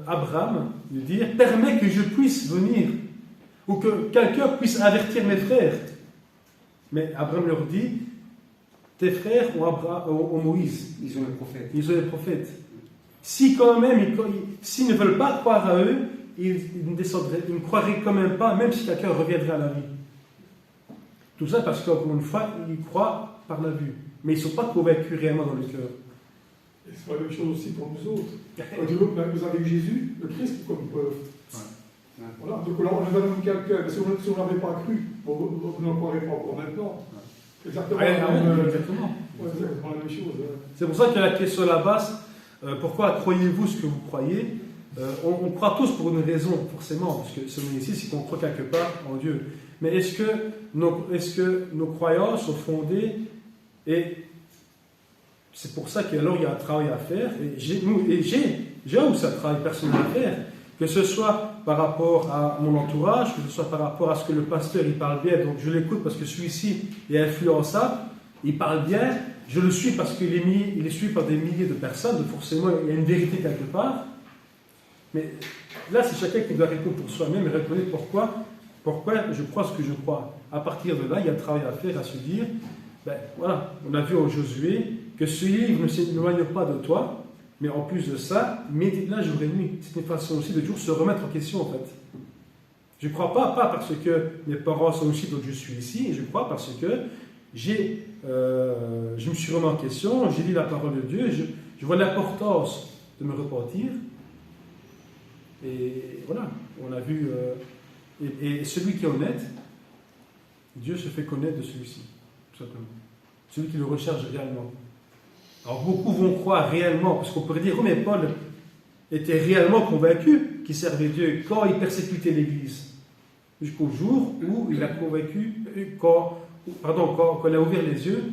[SPEAKER 3] Abraham, de dire, permets que je puisse venir, ou que quelqu'un puisse avertir mes frères. Mais Abraham leur dit, tes frères ont Moïse.
[SPEAKER 7] Ils ont les prophètes.
[SPEAKER 3] Ils ont les prophètes. Si quand même, s'ils ne veulent pas croire à eux, ils ne croiraient quand même pas, même si quelqu'un reviendrait à la vie. Tout ça parce qu'encore une fois, ils croient par la vue. Mais ils ne sont pas convaincus réellement dans le cœur.
[SPEAKER 1] Et c'est la même chose aussi pour nous autres. Quand vous avez eu Jésus, le Christ comme preuve. Voilà, donc là, on a donné quelqu'un, mais si on n'avait pas cru, vous n'en croirez pas encore maintenant. Exactement.
[SPEAKER 3] Exactement.
[SPEAKER 1] C'est la même chose.
[SPEAKER 3] C'est pour ça que la question à la base, pourquoi croyez-vous ce que vous croyez? On croit tous pour une raison, forcément, parce que ce qu'on est ici, c'est qu'on croit quelque part en Dieu. Mais est-ce que nos croyances sont fondées? Et c'est pour ça qu'alors il y a un travail à faire. Et j'ai aussi un travail personnel à faire. Que ce soit par rapport à mon entourage, que ce soit par rapport à ce que le pasteur il parle bien, donc je l'écoute parce que celui-ci est influençable, il parle bien, je le suis parce qu'il est suivi par des milliers de personnes, donc forcément il y a une vérité quelque part. Mais là, c'est chacun qui doit répondre pour soi-même et reconnaître pourquoi je crois ce que je crois. À partir de là, il y a un travail à faire, à se dire, ben voilà, on a vu en Josué que ce livre ne s'éloigne pas de toi, mais en plus de ça, médite-la jour et nuit. C'est une façon aussi de toujours se remettre en question en fait. Je ne crois pas parce que mes parents sont aussi, donc je suis ici, et je crois parce que je me suis remis en question, j'ai lu la parole de Dieu, je vois l'importance de me repentir. Et voilà, on a vu. Et celui qui est honnête, Dieu se fait connaître de celui-ci, tout simplement. Celui qui le recherche réellement. Alors beaucoup vont croire réellement, parce qu'on pourrait dire, oh mais Paul était réellement convaincu qu'il servait Dieu quand il persécutait l'Église, jusqu'au jour où il a convaincu, quand il a ouvert les yeux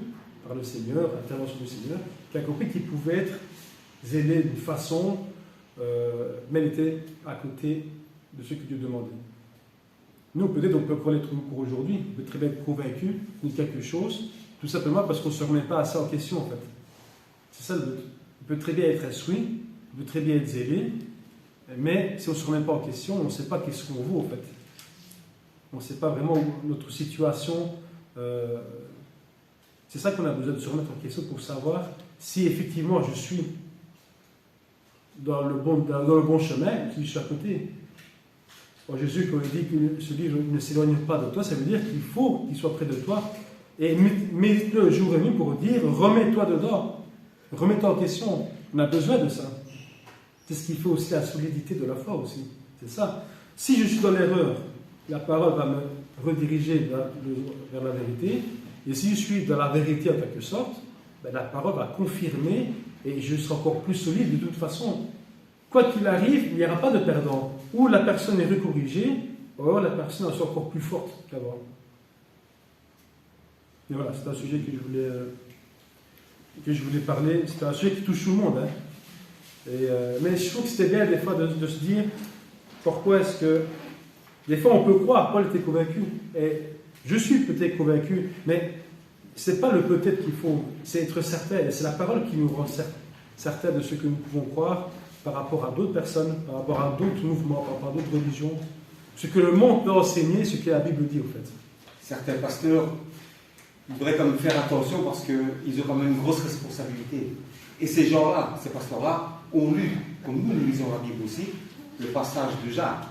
[SPEAKER 3] par le Seigneur, l'intervention du Seigneur, qu'il a compris qu'il pouvait être zélé d'une façon, mais il était à côté de ce que Dieu demandait. Nous, peut-être, on peut encore l'être pour aujourd'hui, on peut très bien être convaincu de quelque chose, tout simplement parce qu'on ne se remet pas à ça en question, en fait. C'est ça le but. On peut très bien être instruit, on peut très bien être zélé, mais si on ne se remet pas en question, on ne sait pas qu'est-ce qu'on vaut, en fait. On ne sait pas vraiment notre situation. C'est ça qu'on a besoin de se remettre en question pour savoir si effectivement je suis dans le bon chemin, si je suis à côté. Bon, Jésus, quand il dit que ce livre ne s'éloigne pas de toi, ça veut dire qu'il faut qu'il soit près de toi. Et médite-le jour et nuit pour dire, remets-toi dedans, remets-toi en question. On a besoin de ça. C'est ce qui fait aussi la solidité de la foi aussi. C'est ça. Si je suis dans l'erreur, la parole va me rediriger vers la vérité. Et si je suis dans la vérité en quelque sorte, ben la parole va confirmer et je serai encore plus solide de toute façon. Quoi qu'il arrive, il n'y aura pas de perdant. Ou la personne est recorrigée, ou alors la personne est encore plus forte qu'avant. Et voilà, c'est un sujet que je voulais parler. C'est un sujet qui touche tout le monde. Hein. Mais je trouve que c'était bien des fois de se dire pourquoi est-ce que. Des fois on peut croire, Paul était convaincu. Et je suis peut-être convaincu, mais c'est pas le peut-être qu'il faut, c'est être certain. Et c'est la parole qui nous rend certains de ce que nous pouvons croire par rapport à d'autres personnes, par rapport à d'autres mouvements, par rapport à d'autres religions. Ce que le monde peut enseigner, ce que la Bible dit, en fait.
[SPEAKER 7] Certains pasteurs devraient quand même faire attention parce qu'ils ont quand même une grosse responsabilité. Et ces gens-là, ces pasteurs-là, ont lu, comme nous lisons la Bible aussi, le passage de Jacques,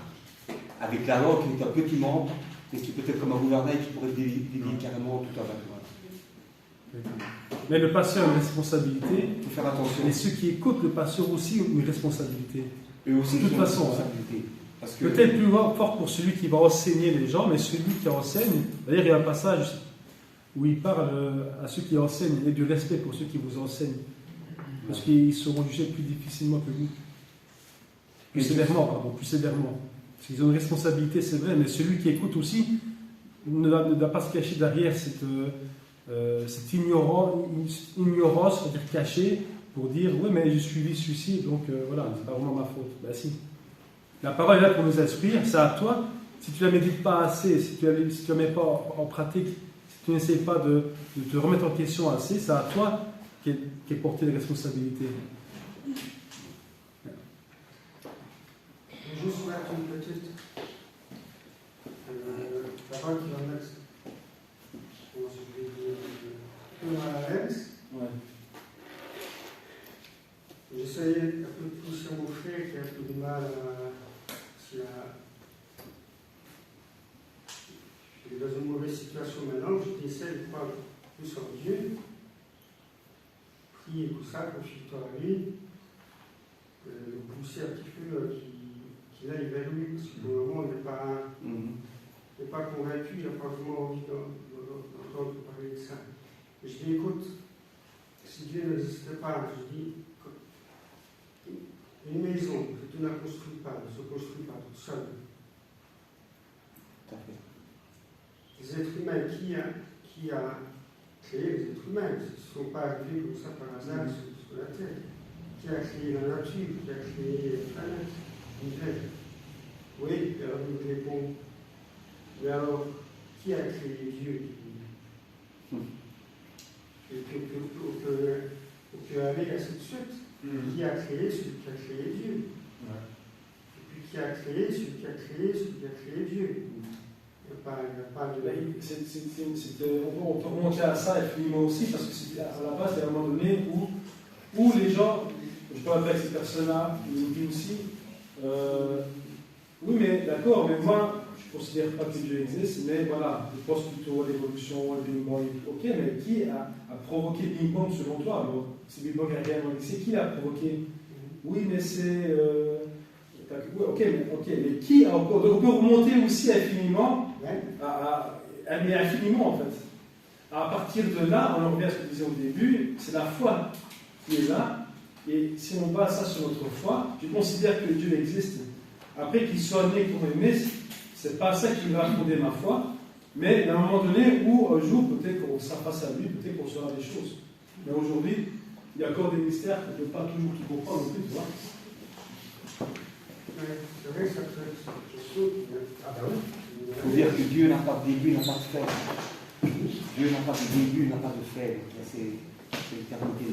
[SPEAKER 7] avec la loi qui est un petit membre, et qui peut être comme un gouvernail qui pourrait délier carrément tout un bâtiment.
[SPEAKER 3] Mais le pasteur a une responsabilité.
[SPEAKER 7] Il faut faire attention.
[SPEAKER 3] Et ceux qui écoutent le pasteur aussi ont une responsabilité.
[SPEAKER 7] Eux aussi,
[SPEAKER 3] de toute façon,
[SPEAKER 7] parce que
[SPEAKER 3] peut-être plus fort pour celui qui va enseigner les gens, mais celui qui enseigne. D'ailleurs, il y a un passage où il parle à ceux qui enseignent et du respect pour ceux qui vous enseignent. Parce qu'ils seront jugés plus difficilement que vous. Plus sévèrement. Parce qu'ils ont une responsabilité, c'est vrai, mais celui qui écoute aussi ne doit pas se cacher derrière cette ignorance, c'est-à-dire cachée, pour dire oui, mais j'ai suivi celui-ci, donc voilà, c'est pas vraiment ma faute. Ben si. La parole est là pour nous instruire, c'est à toi. Si tu ne la médites pas assez, si tu ne la mets pas en pratique, si tu n'essayes pas de te remettre en question assez, c'est à toi qui est porté les responsabilités.
[SPEAKER 5] Je vous souhaite une petite parole qui va mettre, comment je vais dire, un à la l'aise.
[SPEAKER 3] Ouais.
[SPEAKER 5] J'essayais un peu de pousser mon frère qui a un peu de mal il est dans une mauvaise situation maintenant. Je dis, essaie de croire plus en Dieu. Prie pour ça, confie-toi à lui. Le pousser un petit peu qu'il aille vers lui, parce que pour le moment, on n'est pas convaincu, il n'a pas vraiment envie d'entendre parler de ça. Et je dis, écoute, si Dieu n'existait pas, je dis, une maison que tu n'as construite pas, ne se construit pas toute seule. Les êtres humains, qui a créé les êtres humains? Ils ne sont pas arrivés comme ça par hasard sur la terre. Qui a créé la nature? Qui a créé la planète? l'univers? Oui, alors il me répond, mais alors, qui a créé Dieu? ainsi de suite. Qui a créé celui qui a créé Dieu. Et puis qui a créé celui qui a créé celui qui a créé Dieu. Il n'y a pas de...
[SPEAKER 3] On peut remonter à ça infiniment aussi, parce que c'est à la base, il y a un moment donné où les gens, je parle avec ces personnes-là, ils me disent aussi, oui, mais d'accord, mais moi, je ne considère pas que Dieu existe, mais voilà, je pense plutôt à l'évolution, au Big Bang, ok, mais qui a provoqué Big Bang selon toi? Alors, si Big Bang a réellement existé, qui l'a provoqué? Oui, mais c'est... ok, mais qui a encore... Donc on peut remonter aussi infiniment, mais infiniment en fait. À partir de là, on en revient à ce que je disais au début, c'est la foi qui est là, et si on base ça sur notre foi, je considère que Dieu existe. Après qu'il soit né comme aimé, c'est pas ça qui va fonder ma foi, mais il y a un moment donné où un jour, peut-être qu'on sera face à lui, peut-être qu'on saura des choses. Mais aujourd'hui, il y a encore des mystères qu'on ne peut pas toujours tout comprendre non plus, tu vois.
[SPEAKER 5] C'est vrai que ça peut être quelque chose. Ah ben oui.
[SPEAKER 7] Il faut dire que Dieu n'a pas de début, n'a pas de fin. Dieu n'a pas de début, n'a pas de fin. C'est l'éternité.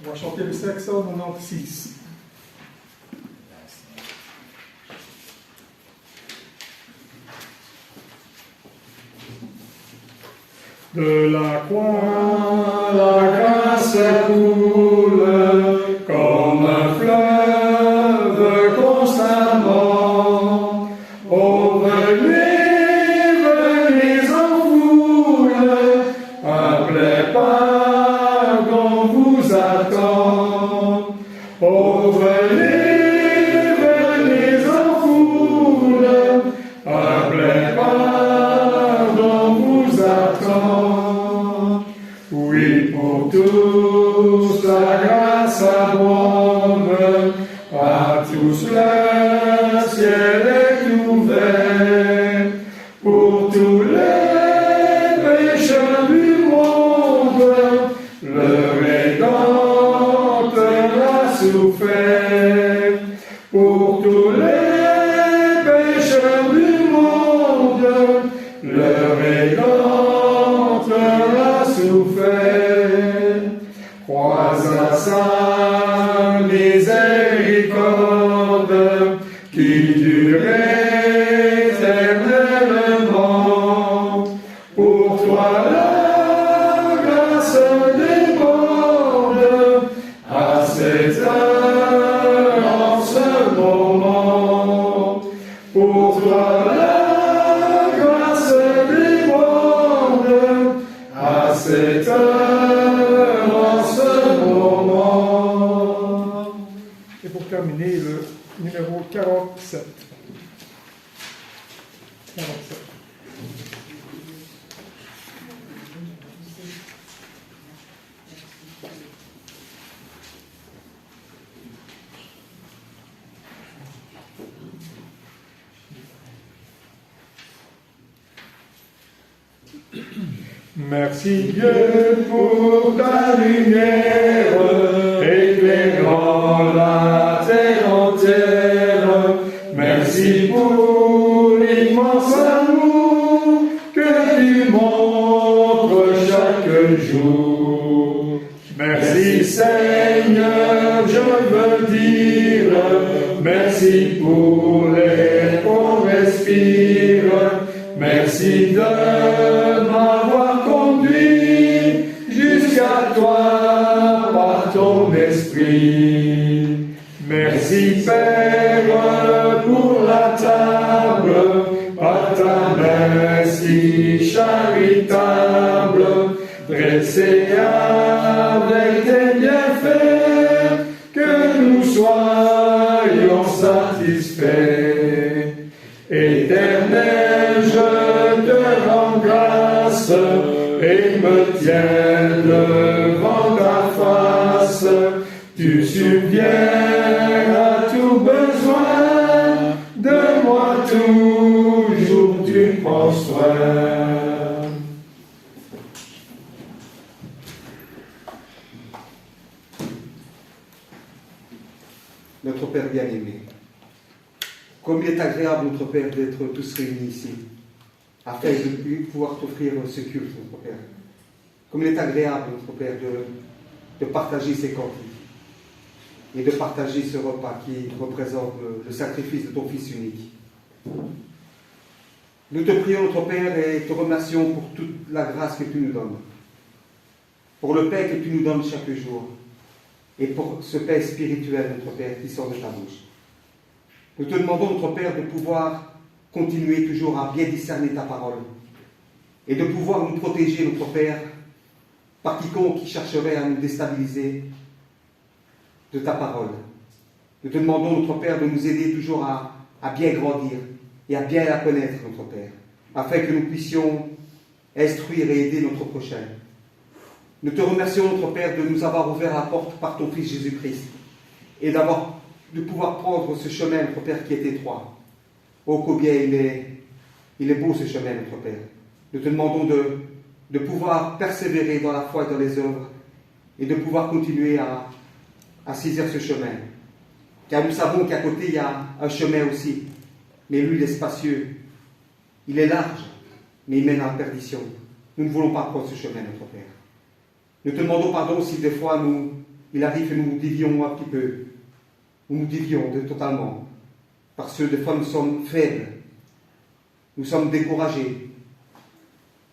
[SPEAKER 1] On va chanter le 596.
[SPEAKER 2] De la croix, la grâce coule comme un fleuve constamment. Oh, venez, venez en foule, un plein pardon vous attend. Oh, venez, venez en foule, un plein pardon vous attend. Oui, pour tous la grâce abonde, à tous le ciel est ouvert. Pour tous les pécheurs du monde, le Rédempteur a souffert. Pour tous les pécheurs du monde, le Rédempteur a souffert. Crois à sa miséricorde, qui dure éternellement. Pour toi la grâce déborde, à cette heure, en ce moment. Pour toi la grâce déborde, à cette heure, en ce moment.
[SPEAKER 1] Et pour terminer, le numéro 47. 47.
[SPEAKER 2] Merci Dieu pour ta lumière, éclairant la terre entière. Merci pour l'immense amour que tu montres chaque jour. Merci Seigneur, je veux dire, merci pour l'air qu'on respire. Merci de m'avoir conduit jusqu'à toi. Merci Père pour la table, par ta main si charitable, dressée avec tes bienfaits, que nous soyons satisfaits. Éternel, je te rends grâce et me tiens devant ta face. Tu subviens à tout besoin, de moi toujours tu prends soin.
[SPEAKER 7] Notre Père bien-aimé, comme il est agréable, notre Père, d'être tous réunis ici, afin de pouvoir t'offrir ce culte, notre Père. Comme il est agréable, notre Père, de partager ces cantiques et de partager ce repas qui représente le sacrifice de ton Fils unique. Nous te prions, notre Père, et te remercions pour toute la grâce que tu nous donnes, pour le pain que tu nous donnes chaque jour, et pour ce pain spirituel, notre Père, qui sort de ta bouche. Nous te demandons, notre Père, de pouvoir continuer toujours à bien discerner ta parole et de pouvoir nous protéger, notre Père, par quiconque qui chercherait à nous déstabiliser de ta parole. Nous te demandons, notre Père, de nous aider toujours à bien grandir et à bien la connaître, notre Père, afin que nous puissions instruire et aider notre prochain. Nous te remercions, notre Père, de nous avoir ouvert la porte par ton Fils Jésus-Christ et de pouvoir prendre ce chemin, notre Père, qui est étroit. Oh, combien il est beau ce chemin, notre Père. Nous te demandons de pouvoir persévérer dans la foi et dans les œuvres et de pouvoir continuer à saisir ce chemin. Car nous savons qu'à côté, il y a un chemin aussi. Mais lui, il est spacieux. Il est large, mais il mène à la perdition. Nous ne voulons pas prendre ce chemin, notre Père. Nous te demandons pardon si des fois il arrive que nous dévions un petit peu, ou nous dévions totalement, parce que des fois nous sommes faibles, nous sommes découragés,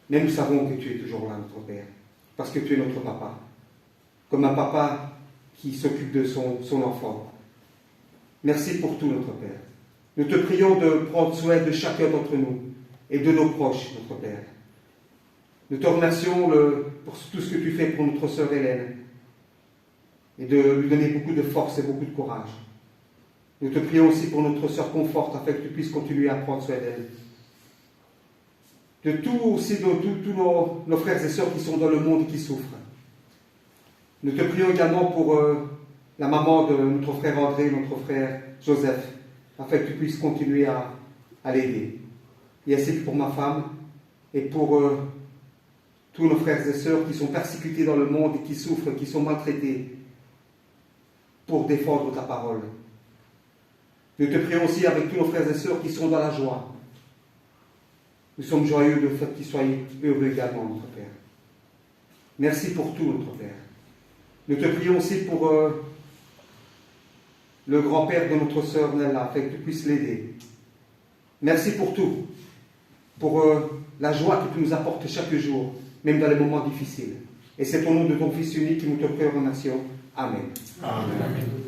[SPEAKER 7] mais nous savons que tu es toujours là, notre Père, parce que tu es notre papa, comme un papa qui s'occupe de son enfant. Merci pour tout, notre Père. Nous te prions de prendre soin de chacun d'entre nous et de nos proches, notre Père. Nous te remercions pour tout ce que tu fais pour notre sœur Hélène et de lui donner beaucoup de force et beaucoup de courage. Nous te prions aussi pour notre sœur Conforte afin que tu puisses continuer à prendre soin d'elle. De tous nos frères et sœurs qui sont dans le monde et qui souffrent. Nous te prions également pour la maman de notre frère André, notre frère Joseph, afin que tu puisses continuer à l'aider. Et ainsi que pour ma femme et pour tous nos frères et sœurs qui sont persécutés dans le monde et qui souffrent, qui sont maltraités pour défendre ta parole. Nous te prions aussi avec tous nos frères et sœurs qui sont dans la joie. Nous sommes joyeux de fait qu'ils soient heureux également, notre Père. Merci pour tout, notre Père. Nous te prions aussi pour le grand-père de notre sœur Nella, afin que tu puisses l'aider. Merci pour tout, pour la joie que tu nous apportes chaque jour, même dans les moments difficiles. Et c'est au nom de ton Fils unique que nous te remercions. Amen.
[SPEAKER 2] Amen.